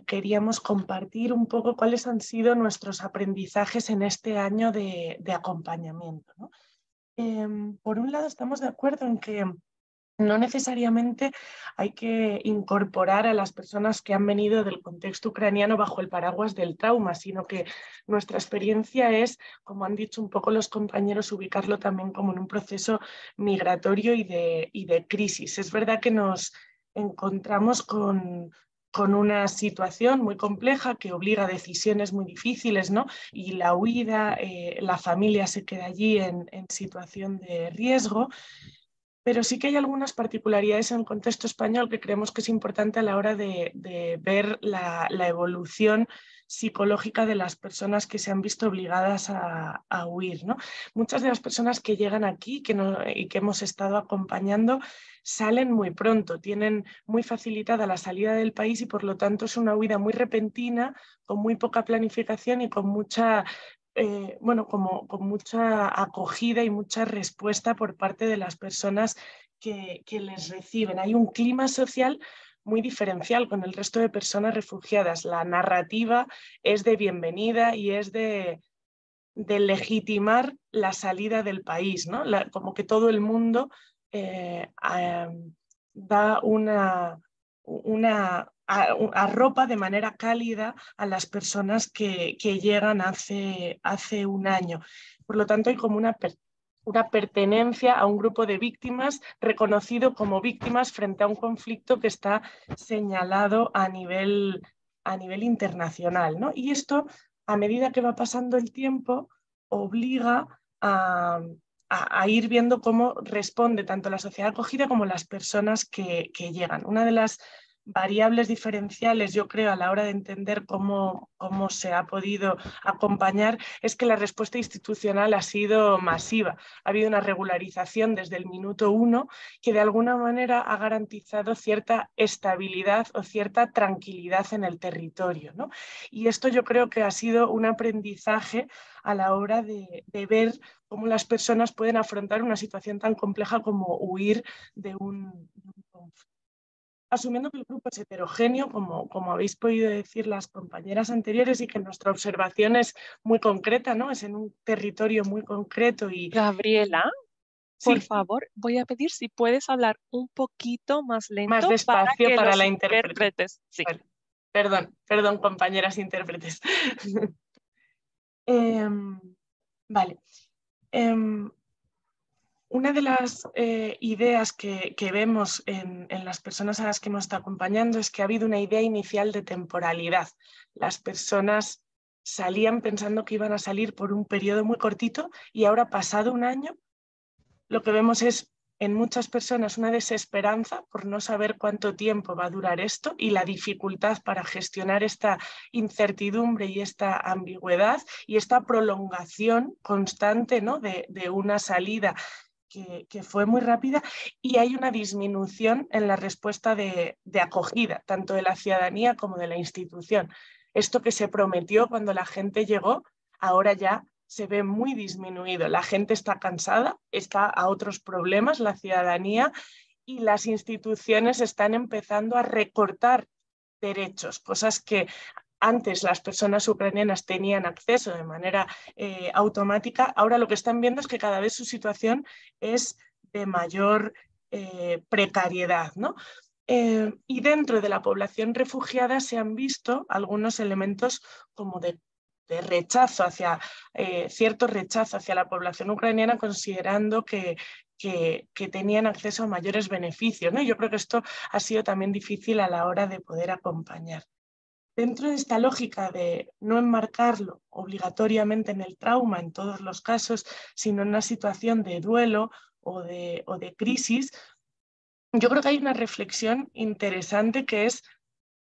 queríamos compartir un poco cuáles han sido nuestros aprendizajes en este año de acompañamiento, ¿no? Por un lado, estamos de acuerdo en que no necesariamente hay que incorporar a las personas que han venido del contexto ucraniano bajo el paraguas del trauma, sino que nuestra experiencia es, como han dicho un poco los compañeros, ubicarlo también como en un proceso migratorio y de crisis. Es verdad que nos encontramos con una situación muy compleja que obliga a decisiones muy difíciles, ¿no? Y la huida, la familia se queda allí en situación de riesgo. Pero sí que hay algunas particularidades en el contexto español que creemos que es importante a la hora de ver la evolución psicológica de las personas que se han visto obligadas a huir, ¿no? Muchas de las personas que llegan aquí y que hemos estado acompañando salen muy pronto, tienen muy facilitada la salida del país y por lo tanto es una huida muy repentina, con muy poca planificación y con mucha con mucha acogida y mucha respuesta por parte de las personas que les reciben. Hay un clima social muy diferencial con el resto de personas refugiadas. La narrativa es de bienvenida y es de legitimar la salida del país, ¿no? Como que todo el mundo da arropa de manera cálida a las personas que llegan hace un año. Por lo tanto, hay como una pertenencia a un grupo de víctimas reconocido como víctimas frente a un conflicto que está señalado a nivel internacional, ¿no? Y esto, a medida que va pasando el tiempo, obliga a ir viendo cómo responde tanto la sociedad acogida como las personas que llegan. Una de las variables diferenciales, yo creo, a la hora de entender cómo se ha podido acompañar es que la respuesta institucional ha sido masiva. Ha habido una regularización desde el minuto 1 que de alguna manera ha garantizado cierta estabilidad o cierta tranquilidad en el territorio, ¿no? Y esto yo creo que ha sido un aprendizaje a la hora de ver cómo las personas pueden afrontar una situación tan compleja como huir de un conflicto. Asumiendo que el grupo es heterogéneo, como habéis podido decir las compañeras anteriores, y que nuestra observación es muy concreta, ¿no? Es en un territorio muy concreto. Gabriela, sí, por favor, voy a pedir si puedes hablar un poquito más lento, más despacio para los la intérpretes. Sí. Vale. Perdón, compañeras intérpretes. Vale. Una de las ideas que vemos en las personas a las que hemos estado acompañando es que ha habido una idea inicial de temporalidad. Las personas salían pensando que iban a salir por un periodo muy cortito y ahora, pasado un año, lo que vemos es en muchas personas una desesperanza por no saber cuánto tiempo va a durar esto y la dificultad para gestionar esta incertidumbre y esta ambigüedad y esta prolongación constante, ¿no? de una salida que fue muy rápida, y hay una disminución en la respuesta de acogida, tanto de la ciudadanía como de la institución. Esto que se prometió cuando la gente llegó, ahora ya se ve muy disminuido. La gente está cansada, está a otros problemas, la ciudadanía, y las instituciones están empezando a recortar derechos, cosas que antes las personas ucranianas tenían acceso de manera automática. Ahora lo que están viendo es que cada vez su situación es de mayor precariedad, ¿no? Y dentro de la población refugiada se han visto algunos elementos como de rechazo cierto rechazo hacia la población ucraniana, considerando que tenían acceso a mayores beneficios, ¿no? Yo creo que esto ha sido también difícil a la hora de poder acompañar. Dentro de esta lógica de no enmarcarlo obligatoriamente en el trauma en todos los casos, sino en una situación de duelo o de crisis, yo creo que hay una reflexión interesante que es,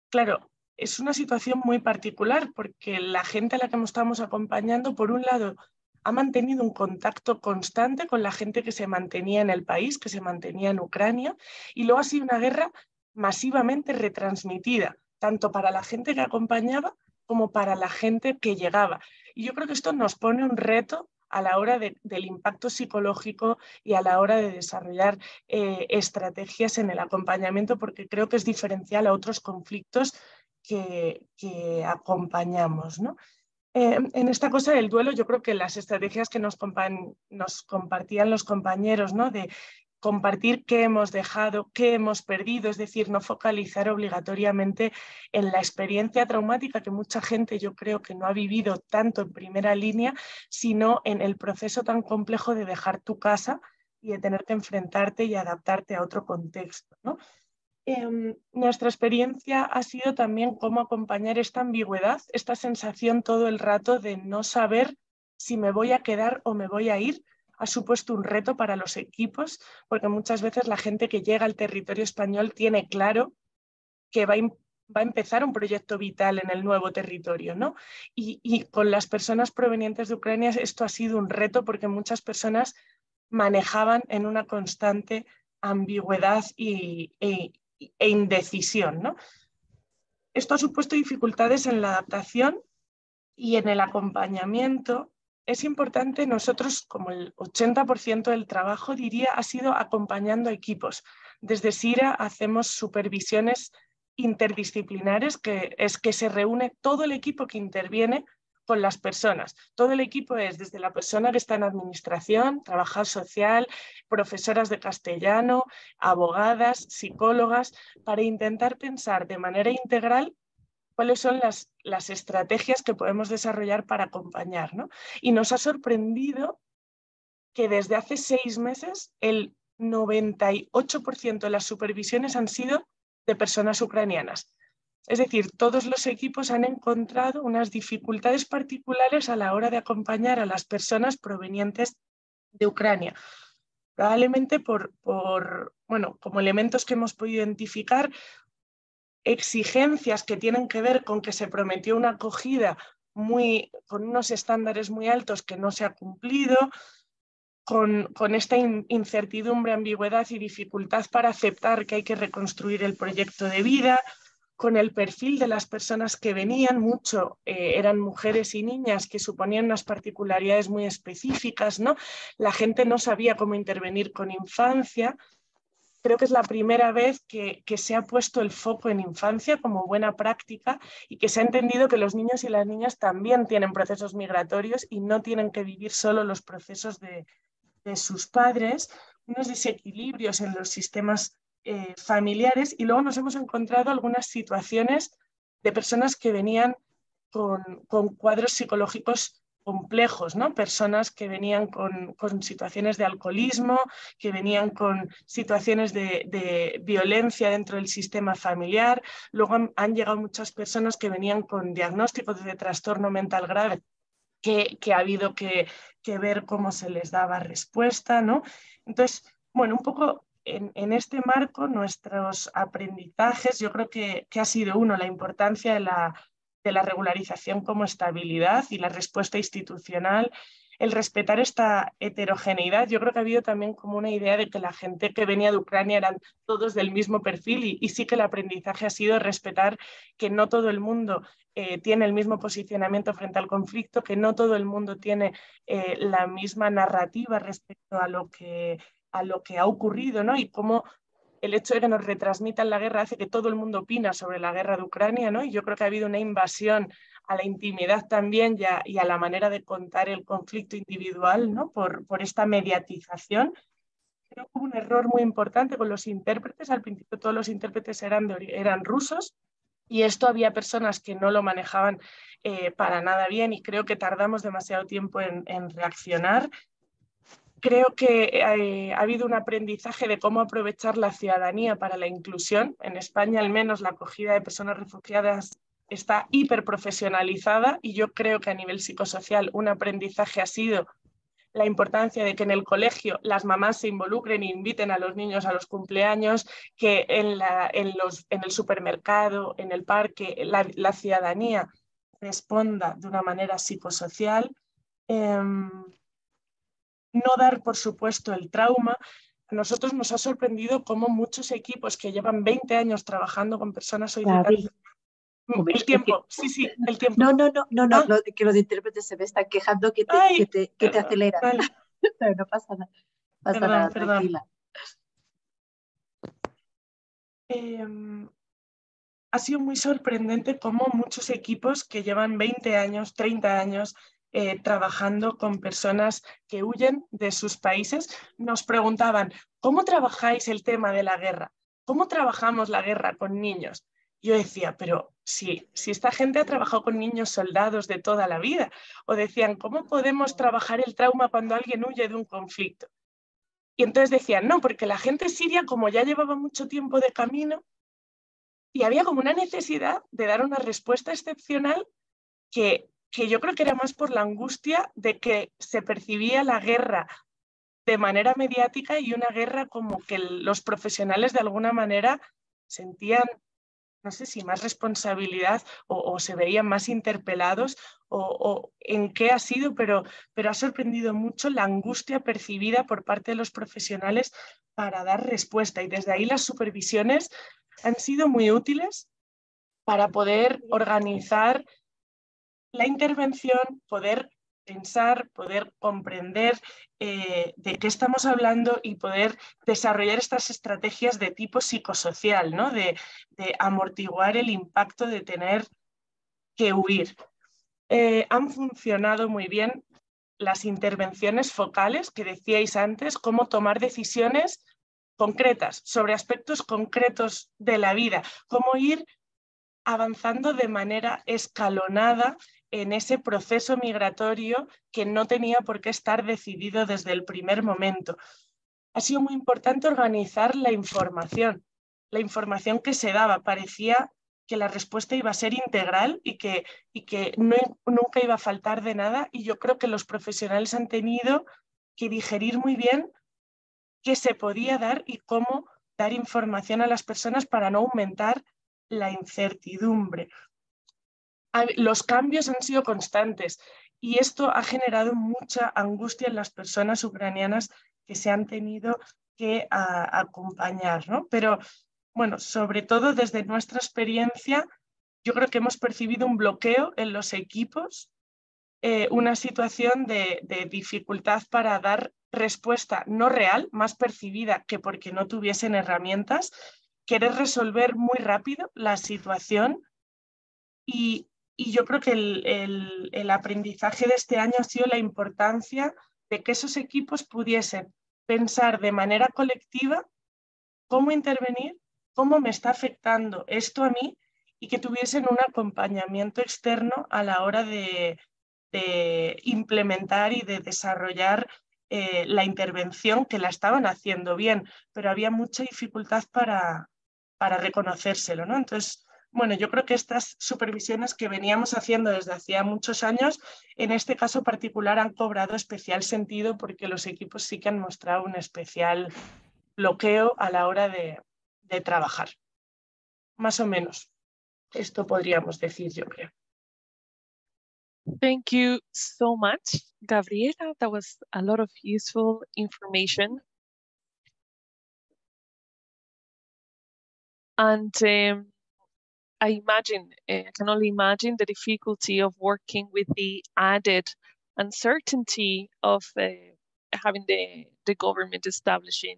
claro, es una situación muy particular porque la gente a la que estamos acompañando, por un lado, ha mantenido un contacto constante con la gente que se mantenía en el país, que se mantenía en Ucrania, y luego ha sido una guerra masivamente retransmitida, tanto para la gente que acompañaba como para la gente que llegaba. Y yo creo que esto nos pone un reto a la hora del impacto psicológico y a la hora de desarrollar estrategias en el acompañamiento, porque creo que es diferencial a otros conflictos que acompañamos, ¿no? En esta cosa del duelo, yo creo que las estrategias que nos compartían los compañeros, ¿no? De compartir qué hemos dejado, qué hemos perdido, es decir, no focalizar obligatoriamente en la experiencia traumática que mucha gente yo creo que no ha vivido tanto en primera línea, sino en el proceso tan complejo de dejar tu casa y de tener que enfrentarte y adaptarte a otro contexto, ¿no? Nuestra experiencia ha sido también cómo acompañar esta ambigüedad, esta sensación todo el rato de no saber si me voy a quedar o me voy a ir. Ha supuesto un reto para los equipos, porque muchas veces la gente que llega al territorio español tiene claro que va a empezar un proyecto vital en el nuevo territorio, ¿no? Y con las personas provenientes de Ucrania esto ha sido un reto porque muchas personas manejaban en una constante ambigüedad e indecisión, ¿no? Esto ha supuesto dificultades en la adaptación y en el acompañamiento. Es importante, nosotros como el 80% del trabajo, diría, ha sido acompañando a equipos. Desde SIRA hacemos supervisiones interdisciplinares, que es que se reúne todo el equipo que interviene con las personas. Todo el equipo es desde la persona que está en administración, trabajador social, profesoras de castellano, abogadas, psicólogas, para intentar pensar de manera integral cuáles son las estrategias que podemos desarrollar para acompañar, ¿no? Y nos ha sorprendido que desde hace 6 meses el 98% de las supervisiones han sido de personas ucranianas. Es decir, todos los equipos han encontrado unas dificultades particulares a la hora de acompañar a las personas provenientes de Ucrania. Probablemente bueno, como elementos que hemos podido identificar, exigencias que tienen que ver con que se prometió una acogida con unos estándares muy altos que no se ha cumplido, con esta incertidumbre, ambigüedad y dificultad para aceptar que hay que reconstruir el proyecto de vida, con el perfil de las personas que venían, eran mujeres y niñas que suponían unas particularidades muy específicas, ¿no? La gente no sabía cómo intervenir con infancia. Creo que es la primera vez que se ha puesto el foco en infancia como buena práctica y que se ha entendido que los niños y las niñas también tienen procesos migratorios y no tienen que vivir solo los procesos de sus padres, unos desequilibrios en los sistemas familiares, y luego nos hemos encontrado algunas situaciones de personas que venían con cuadros psicológicos complejos, ¿no? Personas que venían con situaciones de alcoholismo, que venían con situaciones de violencia dentro del sistema familiar. Luego han llegado muchas personas que venían con diagnósticos de trastorno mental grave, que ha habido que ver cómo se les daba respuesta, ¿no? Entonces, bueno, un poco en este marco, nuestros aprendizajes, yo creo que ha sido la importancia de la regularización como estabilidad y la respuesta institucional, el respetar esta heterogeneidad. Yo creo que ha habido también como una idea de que la gente que venía de Ucrania eran todos del mismo perfil y sí que el aprendizaje ha sido respetar que no todo el mundo tiene el mismo posicionamiento frente al conflicto, que no todo el mundo tiene la misma narrativa respecto a lo que ha ocurrido, ¿no? Y cómo el hecho de que nos retransmitan la guerra hace que todo el mundo opina sobre la guerra de Ucrania, ¿no? Y yo creo que ha habido una invasión a la intimidad también y a la manera de contar el conflicto individual, ¿no? Por esta mediatización. Creo que hubo un error muy importante con los intérpretes. Al principio todos los intérpretes eran rusos, y esto había personas que no lo manejaban para nada bien, y creo que tardamos demasiado tiempo en reaccionar. Creo que ha habido un aprendizaje de cómo aprovechar la ciudadanía para la inclusión. En España, al menos, la acogida de personas refugiadas está hiperprofesionalizada, y yo creo que a nivel psicosocial un aprendizaje ha sido la importancia de que en el colegio las mamás se involucren e inviten a los niños a los cumpleaños, que en el supermercado, en el parque, la ciudadanía responda de una manera psicosocial. no dar por supuesto el trauma. A nosotros nos ha sorprendido cómo muchos equipos que llevan 20 años trabajando con personas solicitantes... El tiempo, sí, el tiempo. No, que los intérpretes se me están quejando que te aceleran. Vale. Pero no pasa nada. Perdón. Tranquila. Ha sido muy sorprendente cómo muchos equipos que llevan 20 años, 30 años trabajando con personas que huyen de sus países, nos preguntaban, ¿cómo trabajáis el tema de la guerra? ¿Cómo trabajamos la guerra con niños? Yo decía, pero si esta gente ha trabajado con niños soldados de toda la vida. O decían, ¿cómo podemos trabajar el trauma cuando alguien huye de un conflicto? Y entonces decían, no, porque la gente siria, como ya llevaba mucho tiempo de camino, y había como una necesidad de dar una respuesta excepcional que yo creo que era más por la angustia de que se percibía la guerra de manera mediática y una guerra como que los profesionales de alguna manera sentían, no sé si más responsabilidad o se veían más interpelados o en qué ha sido, pero ha sorprendido mucho la angustia percibida por parte de los profesionales para dar respuesta. Y desde ahí las supervisiones han sido muy útiles para poder organizar la intervención, poder pensar, poder comprender de qué estamos hablando y poder desarrollar estas estrategias de tipo psicosocial, ¿no? de amortiguar el impacto de tener que huir. Han funcionado muy bien las intervenciones focales que decíais antes, cómo tomar decisiones concretas sobre aspectos concretos de la vida, cómo ir avanzando de manera escalonada en ese proceso migratorio que no tenía por qué estar decidido desde el primer momento. Ha sido muy importante organizar la información que se daba. Parecía que la respuesta iba a ser integral y que nunca iba a faltar de nada, y yo creo que los profesionales han tenido que digerir muy bien qué se podía dar y cómo dar información a las personas para no aumentar la incertidumbre. Los cambios han sido constantes y esto ha generado mucha angustia en las personas ucranianas que se han tenido que acompañar, ¿no? Pero bueno, sobre todo desde nuestra experiencia, yo creo que hemos percibido un bloqueo en los equipos, una situación de dificultad para dar respuesta no real, más percibida que porque no tuviesen herramientas, querer resolver muy rápido la situación y yo creo que el aprendizaje de este año ha sido la importancia de que esos equipos pudiesen pensar de manera colectiva cómo intervenir, cómo me está afectando esto a mí y que tuviesen un acompañamiento externo a la hora de implementar y de desarrollar la intervención, que la estaban haciendo bien, pero había mucha dificultad para reconocérselo, ¿no? Entonces, bueno, yo creo que estas supervisiones que veníamos haciendo desde hacía muchos años, en este caso particular han cobrado especial sentido porque los equipos sí que han mostrado un especial bloqueo a la hora de trabajar. Más o menos, esto podríamos decir, yo creo. Thank you so much, Gabriela. That was a lot of useful information. And I can only imagine the difficulty of working with the added uncertainty of having the government establishing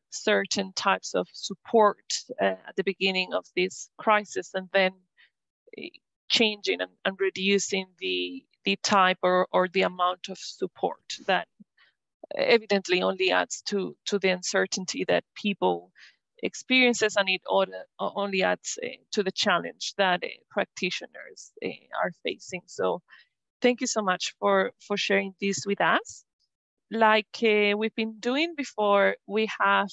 certain types of support at the beginning of this crisis, and then changing and reducing the type or the amount of support that evidently only adds to the uncertainty that people experiences, and it only adds to the challenge that practitioners are facing. So thank you so much for sharing this with us. Like we've been doing before, we have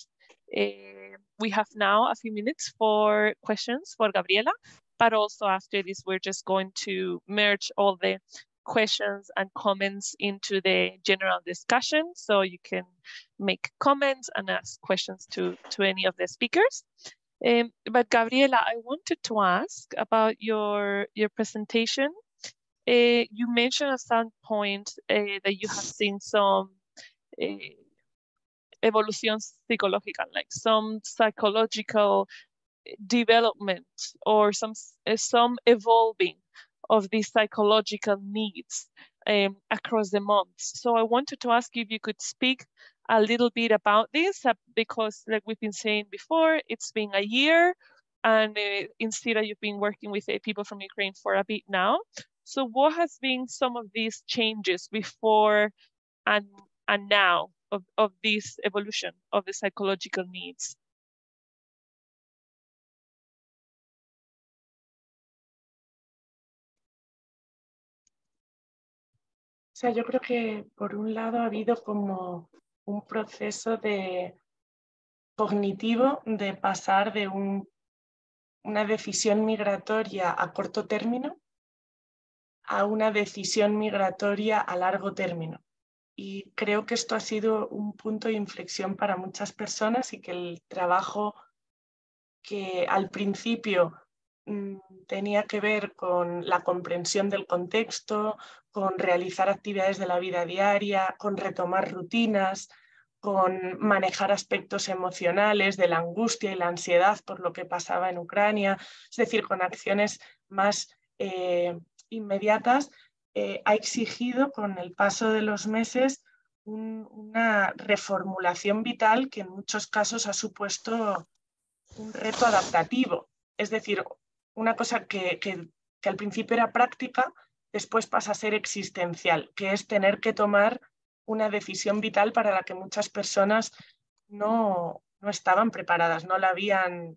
now a few minutes for questions for Gabriela, but also after this, we're just going to merge all the questions and comments into the general discussion, so you can make comments and ask questions to any of the speakers. But Gabriela, I wanted to ask about your presentation. you mentioned at some point that you have seen some evolución psicológica, like some psychological development or some evolving of these psychological needs across the months. So I wanted to ask you if you could speak a little bit about this, because like we've been saying before, it's been a year, and in Syria you've been working with people from Ukraine for a bit now. So what has been some of these changes before and now of this evolution of the psychological needs? O sea, yo creo que por un lado ha habido como un proceso cognitivo de pasar de una decisión migratoria a corto término a una decisión migratoria a largo término. Y creo que esto ha sido un punto de inflexión para muchas personas, y que el trabajo que al principio tenía que ver con la comprensión del contexto, con realizar actividades de la vida diaria, con retomar rutinas, con manejar aspectos emocionales de la angustia y la ansiedad por lo que pasaba en Ucrania, es decir, con acciones más inmediatas, ha exigido con el paso de los meses una reformulación vital que en muchos casos ha supuesto un reto adaptativo. Es decir, una cosa que al principio era práctica, después pasa a ser existencial, que es tener que tomar una decisión vital para la que muchas personas no estaban preparadas, no la habían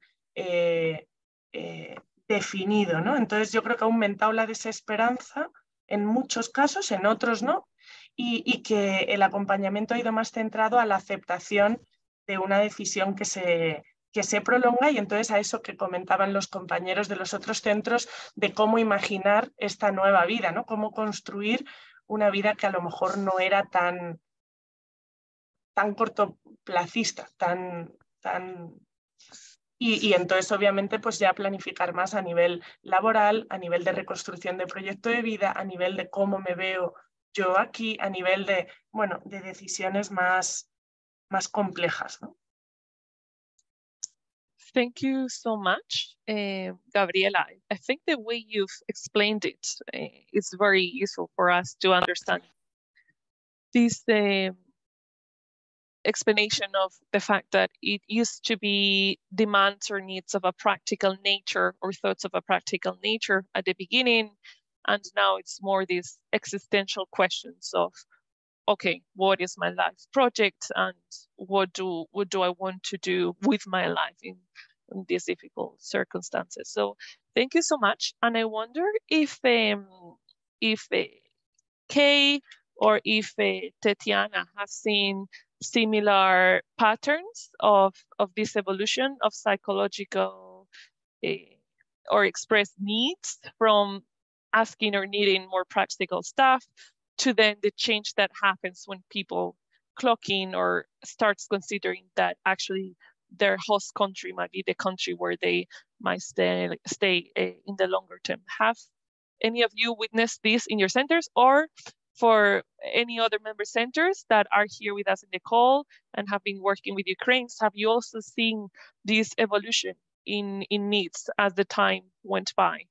definido, ¿no? Entonces yo creo que ha aumentado la desesperanza en muchos casos, en otros no, y que el acompañamiento ha ido más centrado a la aceptación de una decisión que se prolonga, y entonces a eso que comentaban los compañeros de los otros centros de cómo imaginar esta nueva vida, ¿no? Cómo construir una vida que a lo mejor no era tan cortoplacista, y entonces obviamente pues ya planificar más a nivel laboral, a nivel de reconstrucción de proyecto de vida, a nivel de cómo me veo yo aquí, a nivel de, bueno, de decisiones más complejas, ¿no? Thank you so much, Gabriela. I think the way you've explained it is very useful for us to understand this explanation of the fact that it used to be demands or needs of a practical nature or thoughts of a practical nature at the beginning, and now it's more these existential questions of, okay, what is my life project, and what do I want to do with my life in these difficult circumstances? So thank you so much. And I wonder if Kay or if Tetiana has seen similar patterns of this evolution of psychological or expressed needs, from asking or needing more practical stuff to then the change that happens when people clock in or starts considering that actually their host country might be the country where they might stay in the longer term. Have any of you witnessed this in your centers, or for any other member centers that are here with us in the call and have been working with Ukrainians, have you also seen this evolution in needs as the time went by?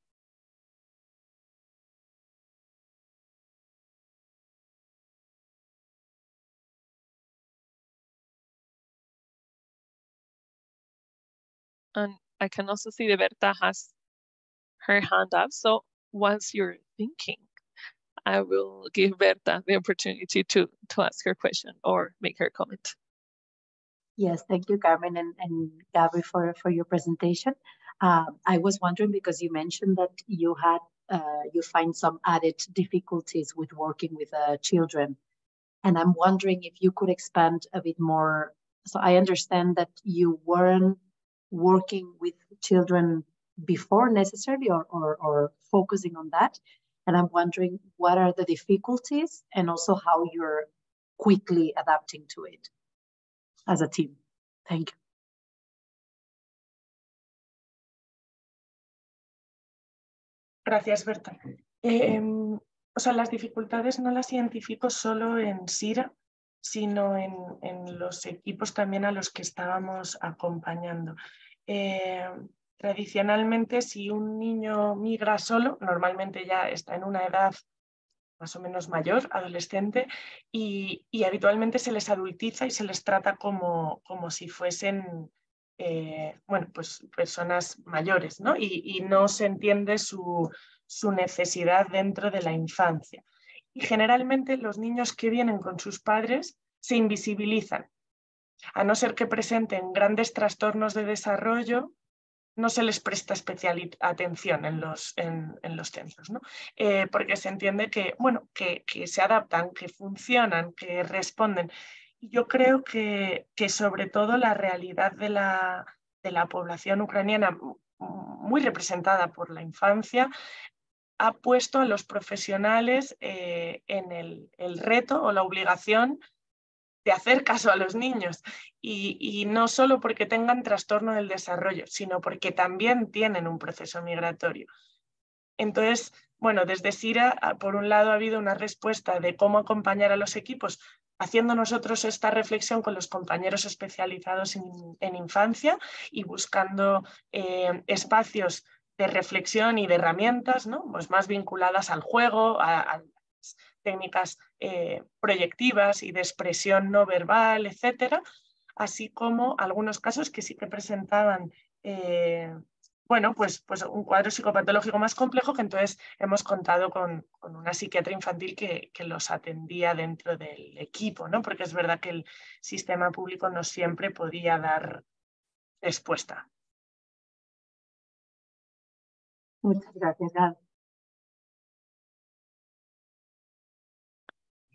And I can also see that Berta has her hand up. So once you're thinking, I will give Berta the opportunity to ask her question or make her comment. Yes, thank you, Carmen and Gabby, for your presentation. I was wondering, because you mentioned that you find some added difficulties with working with children. And I'm wondering if you could expand a bit more. So I understand that you weren't working with children before necessarily, or focusing on that. And I'm wondering what are the difficulties, and also how you're quickly adapting to it as a team. Thank you. Gracias, Berta. O sea, las dificultades no las identifico solo en SIRA, sino en los equipos también a los que estábamos acompañando. Tradicionalmente, si un niño migra solo, normalmente ya está en una edad más o menos mayor, adolescente, y habitualmente se les adultiza y se les trata como si fuesen bueno, pues personas mayores, ¿no? Y no se entiende su necesidad dentro de la infancia. Y generalmente los niños que vienen con sus padres se invisibilizan, a no ser que presenten grandes trastornos de desarrollo. No se les presta especial atención en los centros, ¿no? Porque se entiende que, bueno, que se adaptan, que funcionan, que responden. Y yo creo que sobre todo la realidad de la población ucraniana, muy representada por la infancia, ha puesto a los profesionales en el reto o la obligación de hacer caso a los niños y no solo porque tengan trastorno del desarrollo, sino porque también tienen un proceso migratorio. Entonces, bueno, desde SIRA, por un lado, ha habido una respuesta de cómo acompañar a los equipos, haciendo nosotros esta reflexión con los compañeros especializados en infancia y buscando espacios de reflexión y de herramientas, ¿no? Pues más vinculadas al juego, a técnicas proyectivas y de expresión no verbal, etcétera, así como algunos casos que sí que presentaban bueno, pues un cuadro psicopatológico más complejo, que entonces hemos contado con una psiquiatra infantil que los atendía dentro del equipo, ¿no? Porque es verdad que el sistema público no siempre podía dar respuesta. Muchas gracias, Gaby.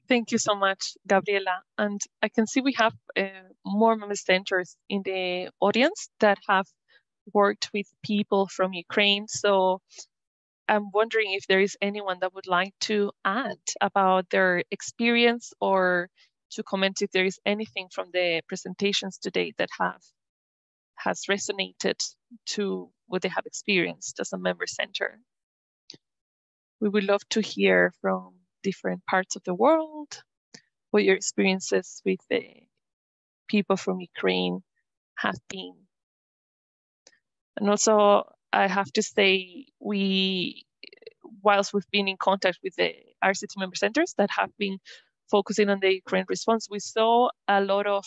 Thank you so much, Gabriela. And I can see we have more member centers in the audience that have worked with people from Ukraine. So I'm wondering if there is anyone that would like to add about their experience or to comment if there is anything from the presentations today that has resonated to what they have experienced as a member center. We would love to hear from different parts of the world, what your experiences with the people from Ukraine have been. And also, I have to say, whilst we've been in contact with the IRCT member centers that have been focusing on the Ukraine response, we saw a lot of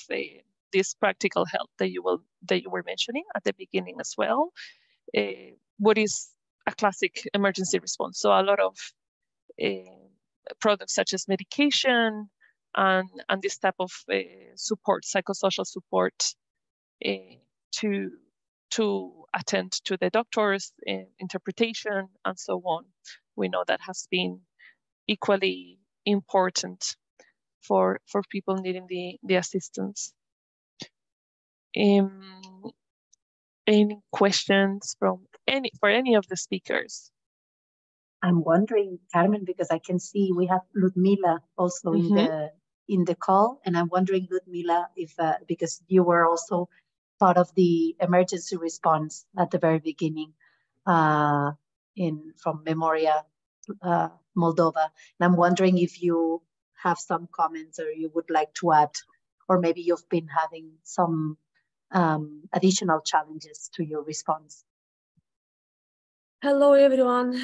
this practical help that you were mentioning at the beginning as well. What is a classic emergency response? So a lot of products such as medication and this type of support, psychosocial support, to attend to the doctors, interpretation, and so on. We know that has been equally important for people needing the assistance. Any questions for any of the speakers? I'm wondering, Carmen, because I can see we have Ludmila also in the call, and I'm wondering, Ludmila, if because you were also part of the emergency response at the very beginning from Memoria, Moldova, and I'm wondering if you have some comments or you would like to add, or maybe you've been having some additional challenges to your response. Hello, everyone.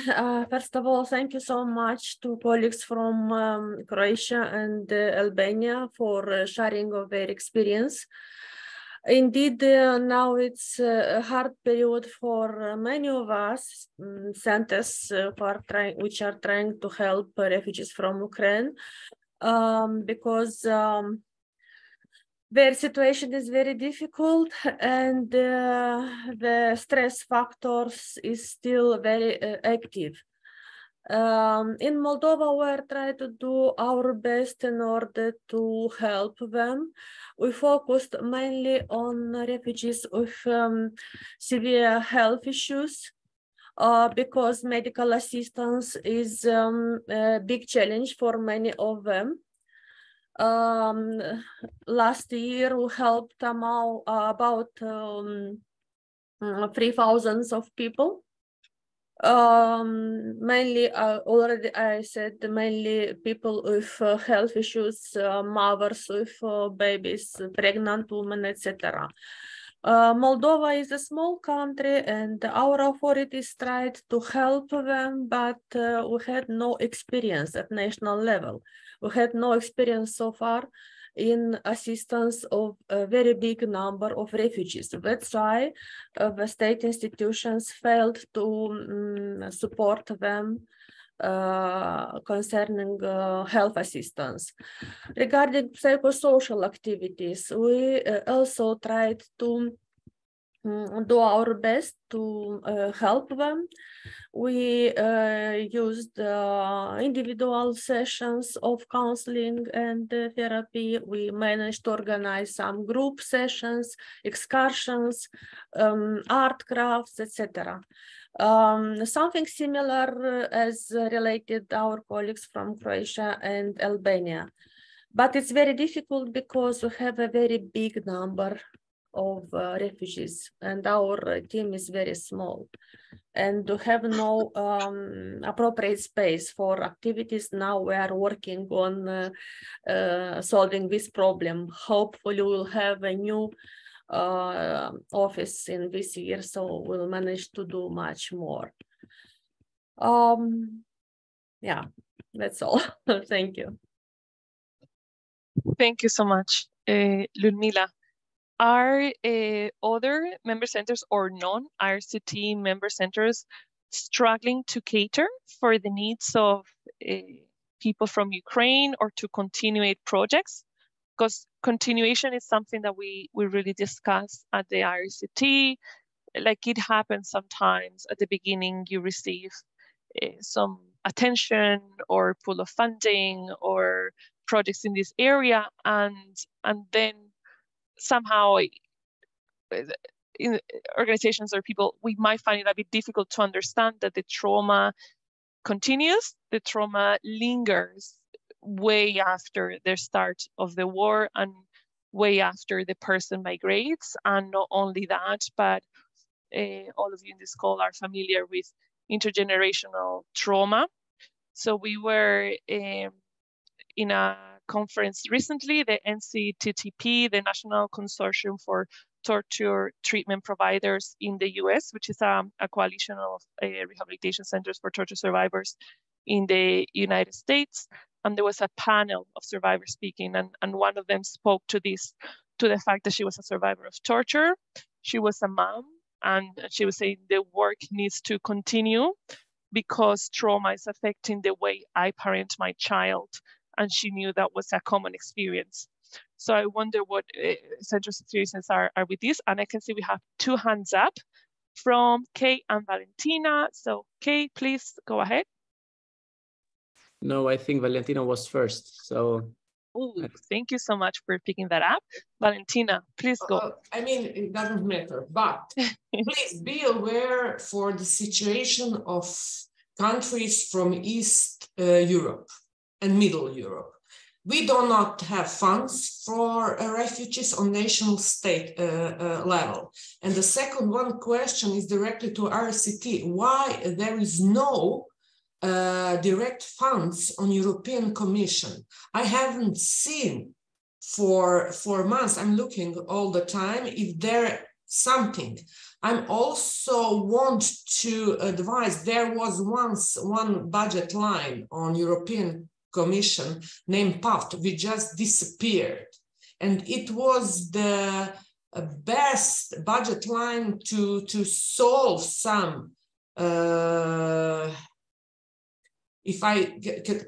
First of all, thank you so much to colleagues from Croatia and Albania for sharing of their experience. Indeed, now it's a hard period for many of us, centers which are trying to help refugees from Ukraine, because their situation is very difficult, and the stress factors is still very active. In Moldova, we're trying to do our best in order to help them. We focused mainly on refugees with severe health issues, because medical assistance is a big challenge for many of them. Last year we helped about 3,000 of people, Mainly, already I said, mainly people with health issues, mothers with babies, pregnant women, etc. Moldova is a small country and our authorities tried to help them, but we had no experience at national level. We had no experience so far in assistance of a very big number of refugees. That's why the state institutions failed to support them concerning health assistance. Regarding psychosocial activities, we also tried to do our best to help them. We used individual sessions of counseling and therapy. We managed to organize some group sessions, excursions, art crafts, etc. Something similar as related our colleagues from Croatia and Albania. But it's very difficult because we have a very big number of refugees and our team is very small and to have no appropriate space for activities. Now we are working on solving this problem. Hopefully we'll have a new office in this year, so we'll manage to do much more. Yeah, that's all. Thank you. Thank you so much, Ludmila. Are other member centers or non-IRCT member centers struggling to cater for the needs of people from Ukraine or to continue projects? Because continuation is something that we really discuss at the IRCT. Like it happens sometimes at the beginning, you receive some attention or pool of funding or projects in this area, and then somehow in organizations or people, we might find it a bit difficult to understand that the trauma continues, the trauma lingers way after the start of the war and way after the person migrates. And not only that, but all of you in this call are familiar with intergenerational trauma. So we were in a conference recently, the NCTTP, the National Consortium for Torture Treatment Providers in the US, which is a coalition of rehabilitation centers for torture survivors in the United States. And there was a panel of survivors speaking, and one of them spoke to the fact that she was a survivor of torture. She was a mom, and she was saying the work needs to continue because trauma is affecting the way I parent my child. And she knew that was a common experience. So I wonder what central situations are with this. And I can see we have 2 hands up from Kay and Valentina. So Kay, please go ahead. No, I think Valentina was first. So thank you so much for picking that up. Valentina, please go. I mean, it doesn't matter, but please be aware for the situation of countries from East Europe and Middle Europe. We do not have funds for refugees on national state level. And the second one question is directly to IRCT. Why there is no direct funds on European Commission? I haven't seen for months. I'm looking all the time if there something. I also want to advise, there was once one budget line on European Commission named PAFT, which just disappeared. And it was the best budget line to solve some, if I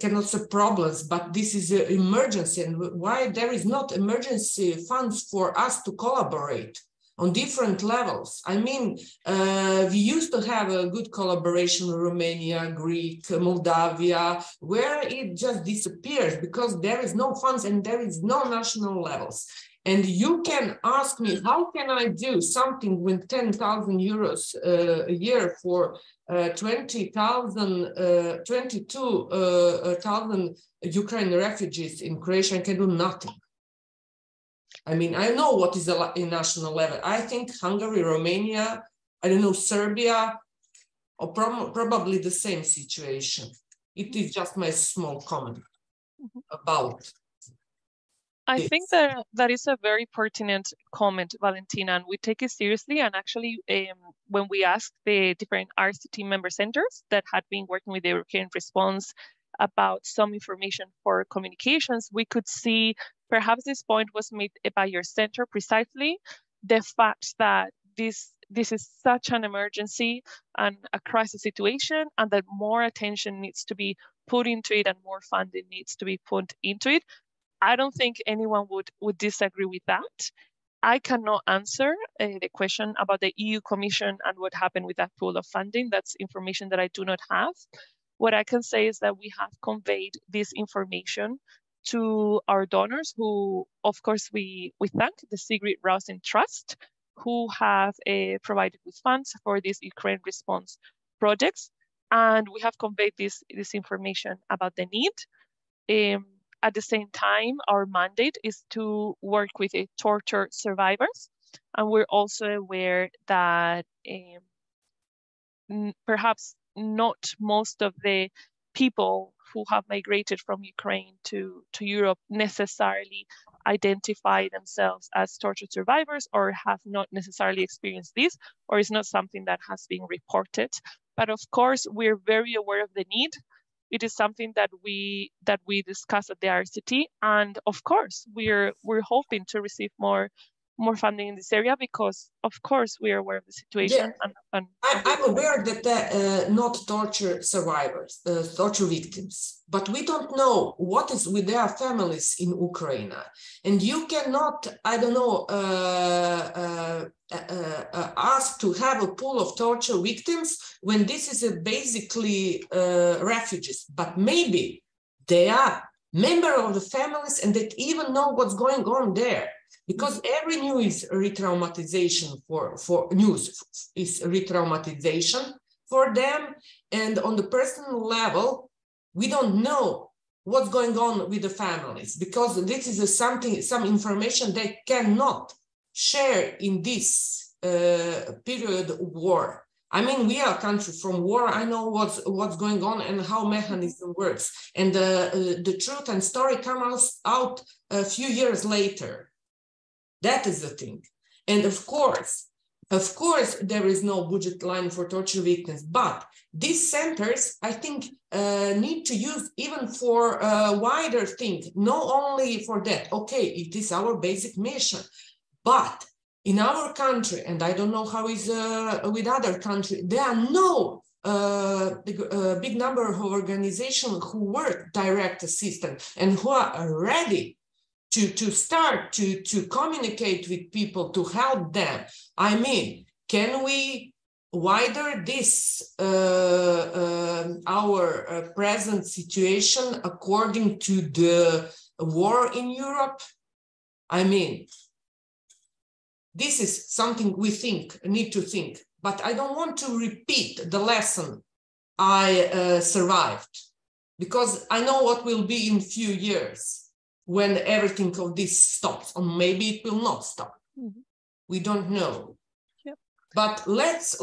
cannot say problems, but this is an emergency. And why there is not emergency funds for us to collaborate on different levels. I mean, we used to have a good collaboration with Romania, Greek, Moldavia, where it just disappears because there is no funds and there is no national levels. And you can ask me, how can I do something with 10,000 euros a year for 22,000 Ukrainian refugees in Croatia and can do nothing? I mean, I know what is a national level. I think Hungary, Romania, I don't know, Serbia, or probably the same situation. It is just my small comment about I think that that is a very pertinent comment, Valentina, and we take it seriously. And actually, when we asked the different IRCT member centers that had been working with the European response about some information for communications, we could see perhaps this point was made by your center precisely, the fact that this is such an emergency and a crisis situation, and that more attention needs to be put into it and more funding needs to be put into it. I don't think anyone would disagree with that. I cannot answer the question about the EU Commission and what happened with that pool of funding. That's information that I do not have. What I can say is that we have conveyed this information to our donors, who, of course, we thank the Sigrid Rousing Trust, who have provided with funds for these Ukraine response projects. And we have conveyed this information about the need. At the same time, our mandate is to work with torture survivors. And we're also aware that perhaps not most of the people who have migrated from Ukraine to Europe necessarily identify themselves as torture survivors, or have not necessarily experienced this, or is not something that has been reported. But of course, we're very aware of the need. It is something that we discuss at the IRCT, and of course we're hoping to receive more funding in this area, because of course we are aware of the situation. Yeah. I'm aware that not torture survivors, torture victims, but we don't know what is with their families in Ukraine, and you cannot, I don't know, ask to have a pool of torture victims when this is basically refugees, but maybe they are member of the families and they even know what's going on there. Because every news is re-traumatization for news is re-traumatization for them, and on the personal level, we don't know what's going on with the families, because this is some information they cannot share in this period of war. I mean, we are a country from war. I know what's going on and how mechanism works, and the truth and story comes out a few years later. That is the thing. And of course, there is no budget line for torture victims, but these centers, I think, need to use even for a wider thing, not only for that. Okay, it is our basic mission, but in our country, and I don't know how is with other countries, there are no big number of organizations who work direct assistance and who are ready to start to communicate with people, to help them. I mean, can we wider this our present situation according to the war in Europe? I mean, this is something we need to think, but I don't want to repeat the lesson I survived, because I know what will be in few years when everything of this stops, or maybe it will not stop. Mm-hmm. We don't know. Yep. But let's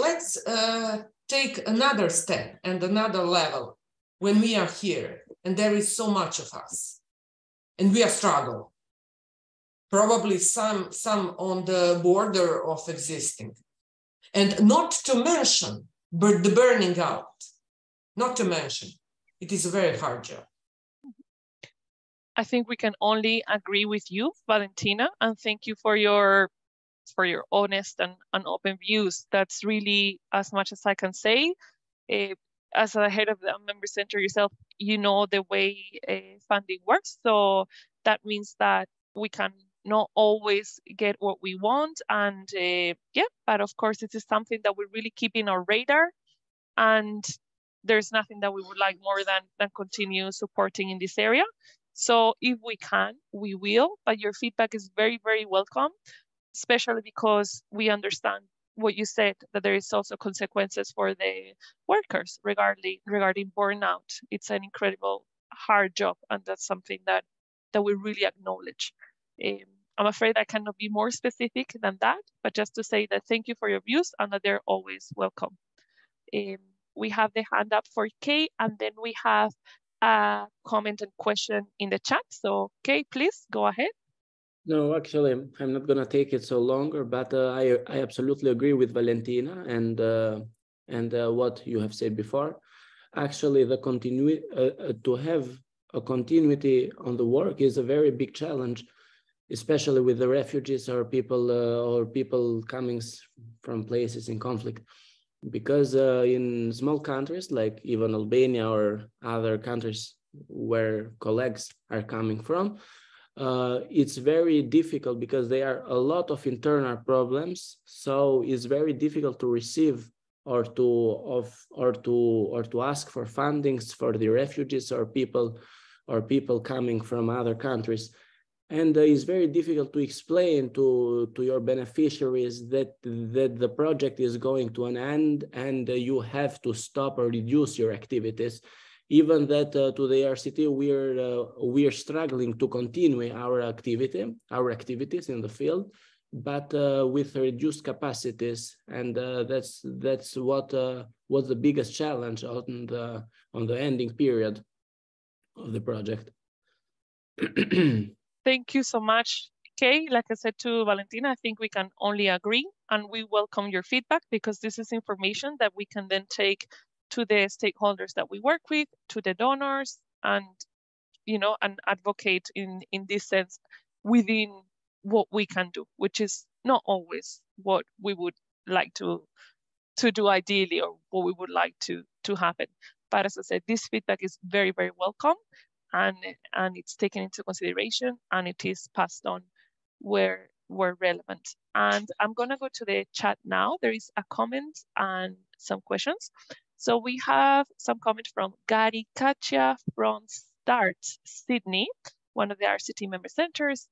take another step and another level when we are here, and there is so much of us, and we are struggling. Probably some on the border of existing, and not to mention the burning out. Not to mention, it is a very hard job. I think we can only agree with you, Valentina, and thank you for your honest and open views. That's really as much as I can say. As a head of the member center yourself, you know the way funding works. So that means that we can not always get what we want. And but of course, this is something that we really keep in our radar. And there's nothing that we would like more than continue supporting in this area. So if we can, we will, but your feedback is very, very welcome, especially because we understand what you said, that there is also consequences for the workers regarding burnout. It's an incredible hard job, and that's something that we really acknowledge. I'm afraid I cannot be more specific than that, but just to say that thank you for your views and that they're always welcome. we have the hand up for Kay, and then we have a comment and question in the chat. So Kay, please go ahead. No, actually, I'm not going to take it so longer, but I absolutely agree with Valentina and what you have said before. Actually, the to have a continuity on the work is a very big challenge, especially with the refugees or people coming from places in conflict. Because in small countries like even Albania or other countries where colleagues are coming from, it's very difficult because there are a lot of internal problems. So it's very difficult to receive or to ask for fundings for the refugees or people coming from other countries. And it's very difficult to explain to your beneficiaries that the project is going to an end and you have to stop or reduce your activities. Even that to the IRCT, we are struggling to continue our activities in the field, but with reduced capacities, and that's what was the biggest challenge on the ending period of the project. Thank you so much, Kay. Like I said to Valentina, I think we can only agree, and we welcome your feedback because this is information that we can then take to the stakeholders that we work with, to the donors, and and advocate in this sense within what we can do, which is not always what we would like to do ideally or what we would like to happen. But as I said, this feedback is very, very welcome, and it's taken into consideration and it is passed on where relevant. And I'm gonna go to the chat now. There is a comment and some questions. So we have some comment from Gary Katia from START Sydney, one of the IRCT member centers.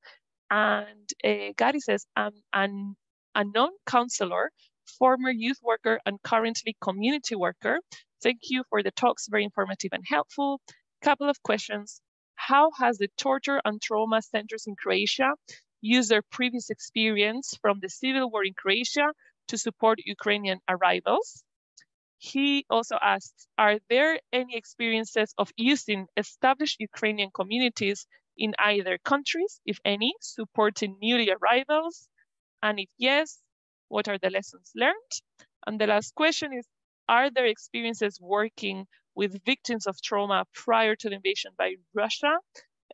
And Gary says, I'm a non-counselor, former youth worker, and currently community worker. Thank you for the talks, very informative and helpful. Couple of questions. How has the torture and trauma centers in Croatia used their previous experience from the civil war in Croatia to support Ukrainian arrivals? He also asks, are there any experiences of using established Ukrainian communities in either countries, if any, supporting newly arrivals? And if yes, what are the lessons learned? And the last question is, are there experiences working with victims of trauma prior to the invasion by Russia?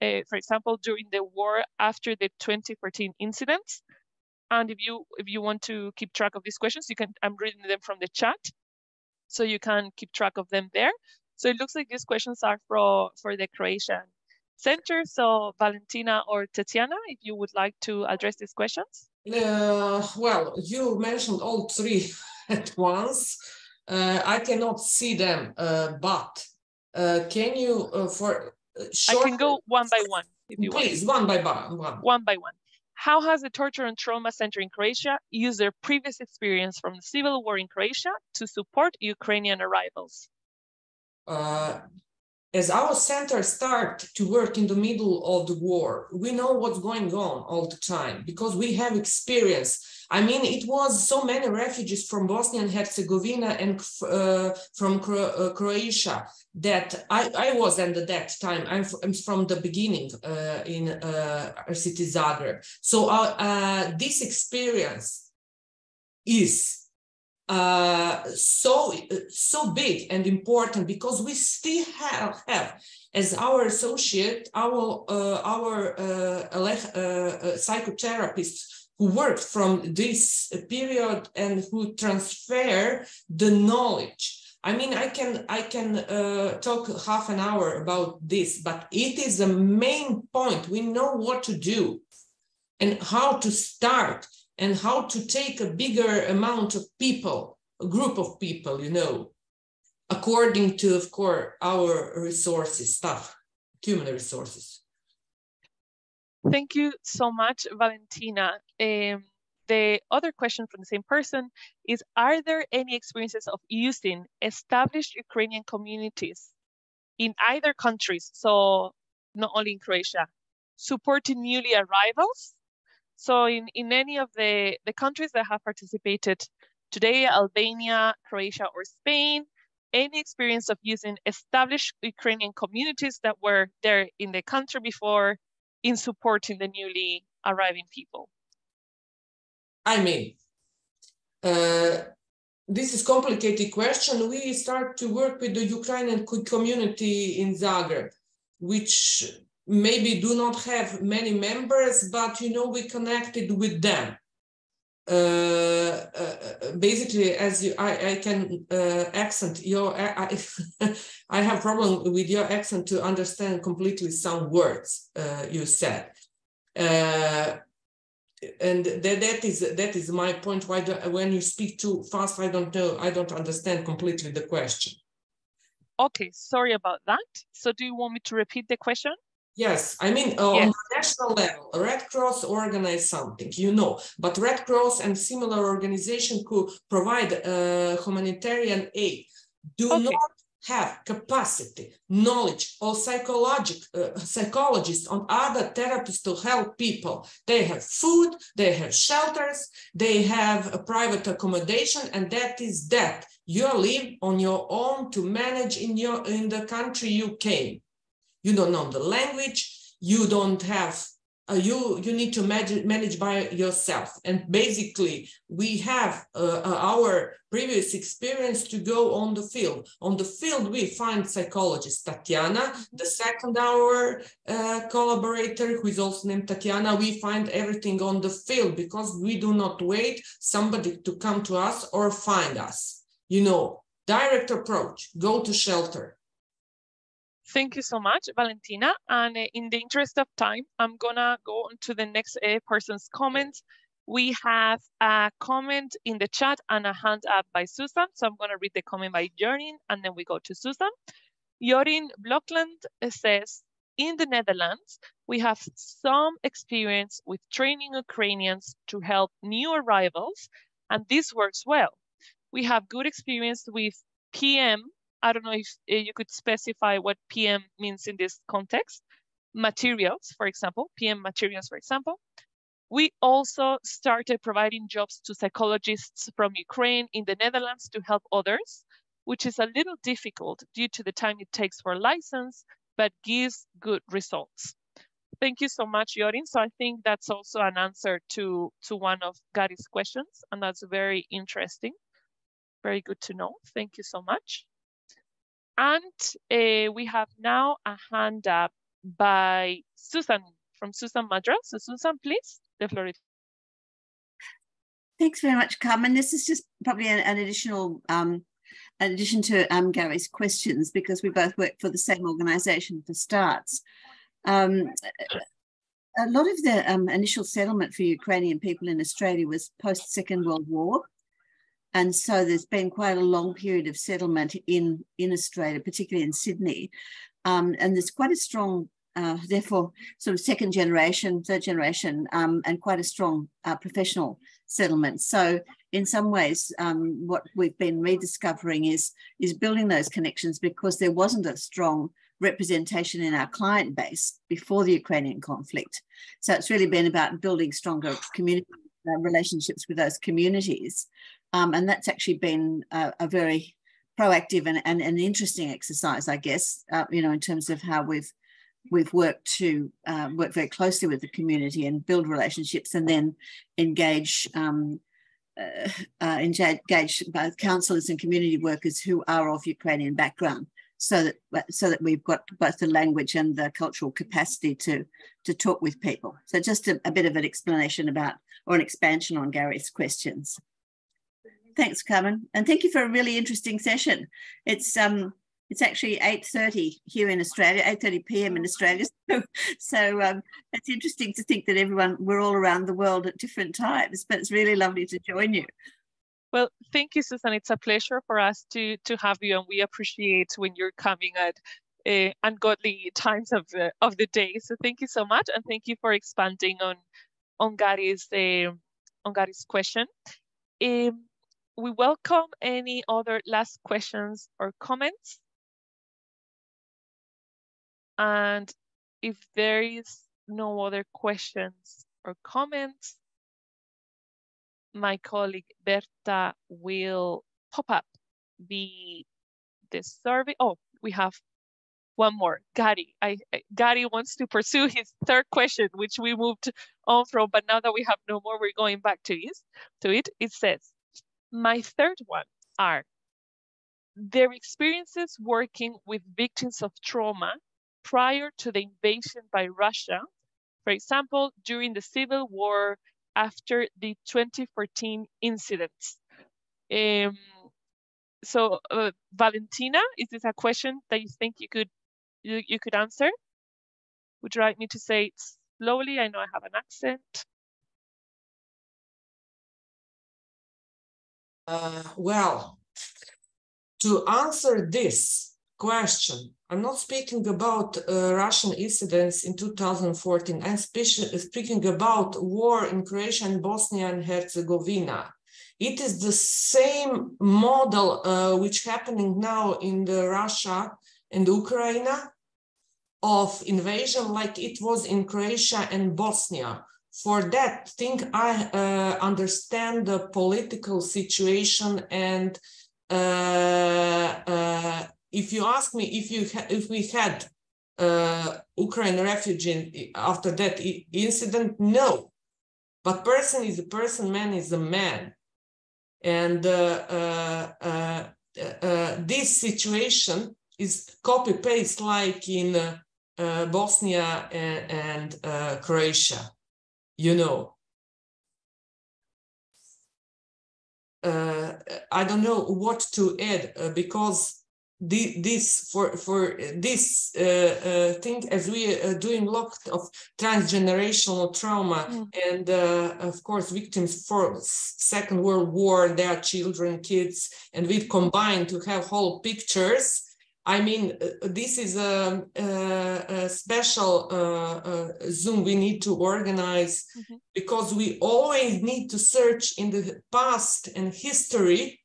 For example, during the war after the 2014 incidents? And if you want to keep track of these questions, you can. I'm reading them from the chat, so you can keep track of them there. So it looks like these questions are for the Croatian Center. So Valentina or Tatiana, if you would like to address these questions. Well, you mentioned all three at once. I cannot see them, but can you I can go one by one if you want. Please, one by one. One by one. How has the Torture and Trauma Center in Croatia used their previous experience from the civil war in Croatia to support Ukrainian arrivals? As our center started to work in the middle of the war, we know what's going on all the time because we have experience. I mean, it was so many refugees from Bosnia and Herzegovina and from Croatia that I was at that time. I'm from the beginning in IRCT Zagreb. So this experience is so big and important because we still have as our associate our psychotherapists who worked from this period and who transfer the knowledge. I mean, I can talk half an hour about this, but it is the main point. We know what to do and how to start and how to take a bigger amount of people, a group of people, according to, of course, our resources, human resources. Thank you so much, Valentina. The other question from the same person is, are there any experiences of using established Ukrainian communities in either countries, so not only in Croatia, supporting newly arrivals? So in any of the countries that have participated today, Albania, Croatia, or Spain, any experience of using established Ukrainian communities that were there in the country before in supporting the newly arriving people? I mean, this is a complicated question. We start to work with the Ukrainian community in Zagreb, which maybe do not have many members, but you know, we connected with them. Basically, as you, I can accent your, I have problem with your accent to understand completely some words you said. And that is my point. Why when you speak too fast, I don't know, I don't understand completely the question. Okay, sorry about that. So do you want me to repeat the question? Yes, I mean, on the national level, Red Cross organize something, you know, but Red Cross and similar organization could provide humanitarian aid, do not have capacity, knowledge, or psychologists or other therapists to help people. They have food, they have shelters, they have a private accommodation, and that is that. You live on your own to manage in the country you came. You don't know the language, you don't have, you need to manage by yourself. And basically, we have our previous experience to go on the field. On the field, we find psychologist Tatiana, the second our collaborator, who is also named Tatiana. We find everything on the field because we do not wait somebody to come to us or find us. You know, direct approach, go to shelter. Thank you so much, Valentina. And in the interest of time, I'm gonna go on to the next person's comment. We have a comment in the chat and a hand up by Susan. So I'm gonna read the comment by Jorin and then we go to Susan. Jorin Blokland says, in the Netherlands, we have some experience with training Ukrainians to help new arrivals, and this works well. We have good experience with PM. I don't know if you could specify what PM means in this context. Materials, for example, PM materials, for example. We also started providing jobs to psychologists from Ukraine in the Netherlands to help others, which is a little difficult due to the time it takes for a license, but gives good results. Thank you so much, Jorin. So I think that's also an answer to one of Gary's questions, and that's very interesting. Very good to know. Thank you so much. And we have now a hand up by Susan, from Susan Madra. So Susan, please, the floor is. Thanks very much, Carmen. This is just probably an additional, addition to Gary's questions, because we both work for the same organisation for starts. A lot of the initial settlement for Ukrainian people in Australia was post-Second World War. And so there's been quite a long period of settlement in Australia, particularly in Sydney. And there's quite a strong, therefore, sort of second generation, third generation, and quite a strong professional settlement. So in some ways, what we've been rediscovering is building those connections, because there wasn't a strong representation in our client base before the Ukrainian conflict. So it's really been about building stronger community relationships with those communities. And that's actually been a very proactive and an interesting exercise, I guess, you know, in terms of how we've worked to work very closely with the community and build relationships, and then engage both counsellors and community workers who are of Ukrainian background, so that we've got both the language and the cultural capacity to talk with people. So just a bit of an explanation about, or an expansion on Gary's questions. Thanks, Carmen, and thank you for a really interesting session. It's actually 8:30 here in Australia, 8:30 p.m. in Australia. So it's interesting to think that we're all around the world at different times, but it's really lovely to join you. Well, thank you, Susan. It's a pleasure for us to have you, and we appreciate when you're coming at ungodly times of the day. So thank you so much, and thank you for expanding on Gary's question. We welcome any other last questions or comments. And if there is no other questions or comments, my colleague Berta will pop up the this survey. Oh, we have one more. Gary. Gary wants to pursue his third question, which we moved on from, but now that we have no more, we're going back to it. It says, my third one are their experiences working with victims of trauma prior to the invasion by Russia, for example, during the Civil War, after the 2014 incidents. So Valentina, is this a question that you think you could answer? Would you like me to say it slowly? I know I have an accent. Well, to answer this question, I'm not speaking about Russian incidents in 2014. I'm speaking about war in Croatia and Bosnia and Herzegovina. It is the same model which happening now in the Russia and Ukraine of invasion like it was in Croatia and Bosnia. For that thing, I understand the political situation, and if you ask me if we had Ukraine refugee after that incident, no. But person is a person, man is a man. And this situation is copy-paste like in Bosnia and Croatia, you know. I don't know what to add because for this thing, as we are doing a lot of transgenerational trauma and of course victims for Second World War, their children, kids, and we combine to have whole pictures. I mean, this is a special Zoom we need to organize because we always need to search in the past and history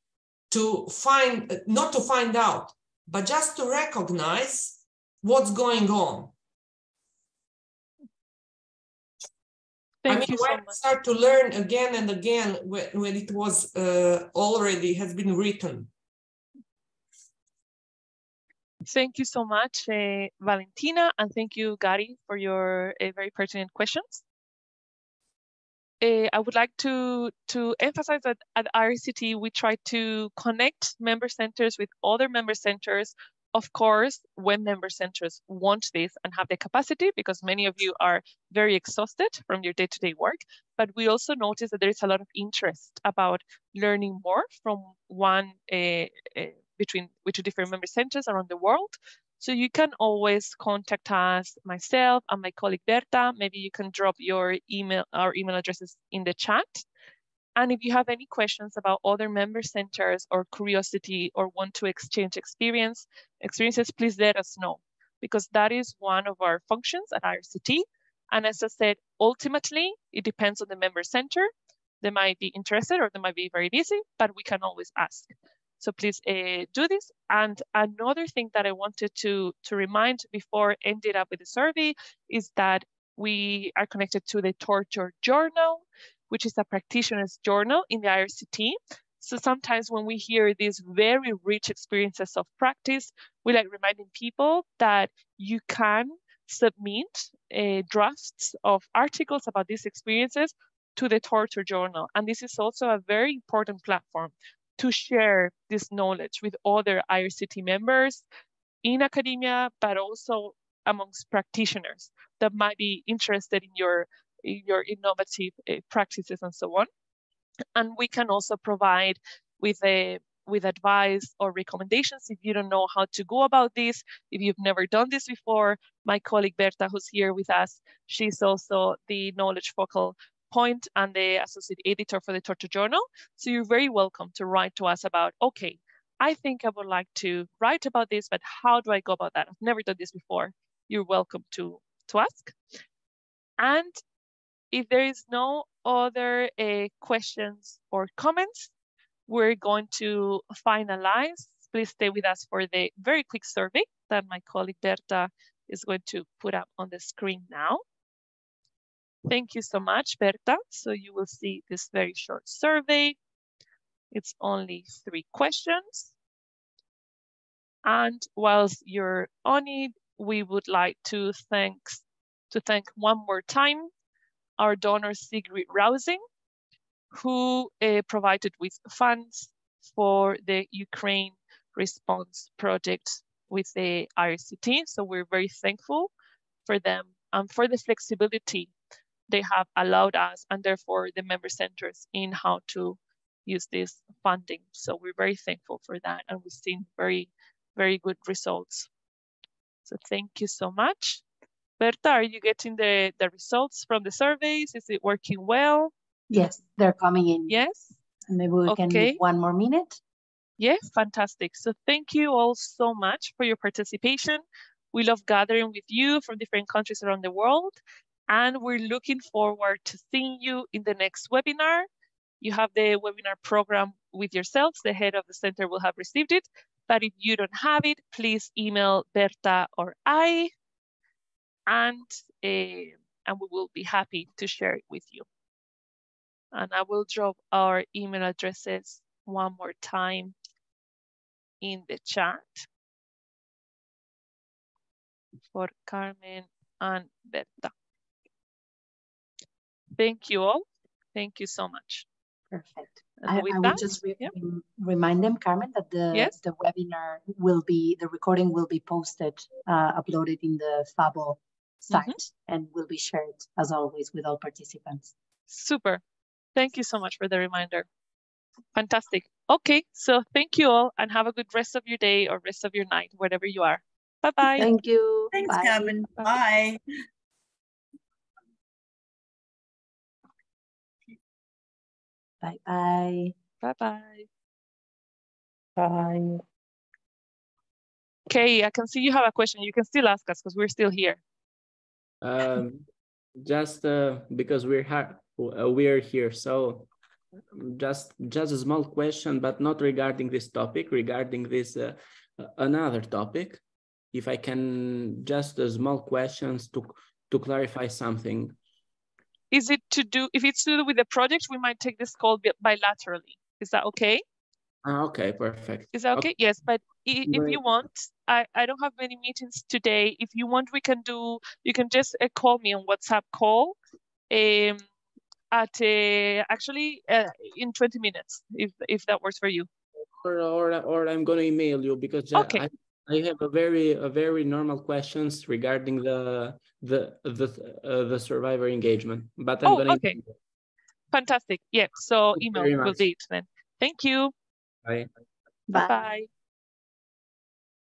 to find, not to find out, but just to recognize what's going on. Thank you so when much. start to learn again and again when it was already has been written. Thank you so much, Valentina, and thank you, Gary, for your very pertinent questions. I would like to emphasize that at IRCT, we try to connect member centers with other member centers, of course, when member centers want this and have the capacity, because many of you are very exhausted from your day-to-day work. But we also notice that there is a lot of interest about learning more from between different member centers around the world. So you can always contact us, myself and my colleague Berta. Maybe you can drop our email addresses in the chat. And if you have any questions about other member centers or curiosity or want to exchange experiences, please let us know, because that is one of our functions at IRCT. And as I said, ultimately, it depends on the member center. They might be interested or they might be very busy, but we can always ask. So please do this. And another thing that I wanted to remind before ending up with the survey is that we are connected to the Torture Journal, which is a practitioner's journal in the IRCT. So sometimes when we hear these very rich experiences of practice, we like reminding people that you can submit drafts of articles about these experiences to the Torture Journal. And this is also a very important platform to share this knowledge with other IRCT members in academia, but also amongst practitioners that might be interested in your innovative practices and so on. And we can also provide with advice or recommendations if you don't know how to go about this, if you've never done this before. My colleague Berta, who's here with us, she's also the knowledge focal point and the associate editor for the Torture Journal. So you're very welcome to write to us about, okay, I think I would like to write about this, but how do I go about that? I've never done this before. You're welcome to ask. And if there is no other questions or comments, we're going to finalize. Please stay with us for the very quick survey that my colleague Berta is going to put up on the screen now. Thank you so much, Berta. So you will see this very short survey. It's only 3 questions. And whilst you're on it, we would like to thank one more time our donor Sigrid Rousing, who provided with funds for the Ukraine response project with the IRCT. So we're very thankful for them and for the flexibility they have allowed us, and therefore the member centers, in how to use this funding. So we're very thankful for that, and we've seen very, very good results. So thank you so much. Berta, are you getting the results from the surveys? Is it working well? Yes, they're coming in. Yes. And maybe we can leave 1 more minute. Yes, fantastic. So thank you all so much for your participation. We love gathering with you from different countries around the world, and we're looking forward to seeing you in the next webinar. You have the webinar program with yourselves. The head of the center will have received it, but if you don't have it, please email Berta or I, and we will be happy to share it with you. And I will drop our email addresses one more time in the chat for Carmen and Berta. Thank you all. Thank you so much. Perfect. I would just remind them, Carmen, that the webinar will be, the recording will be posted, uploaded in the FABO site, and will be shared, as always, with all participants. Super. Thank you so much for the reminder. Fantastic. Okay, so thank you all, and have a good rest of your day or rest of your night, wherever you are. Bye-bye. Thank you. Thanks, Bye. Carmen. Bye. Bye-bye. Bye-bye. Bye. Okay, I can see you have a question. You can still ask us because we're still here. Just because we're here, so just a small question, but not regarding this topic, regarding this another topic. If I can, just small questions to clarify something. Is it to do, if it's to do with the project, we might take this call bilaterally. Is that okay? Okay, perfect. Is that okay? Yes, but if you want, I don't have many meetings today. If you want, we can do, you can just call me on WhatsApp call actually in 20 minutes, if that works for you. Or I'm going to email you, because okay. I have a very normal questions regarding the survivor engagement, but I'm going to. Okay. Fantastic. Yeah. So email will be it then. Thank you. Bye. Bye. Bye.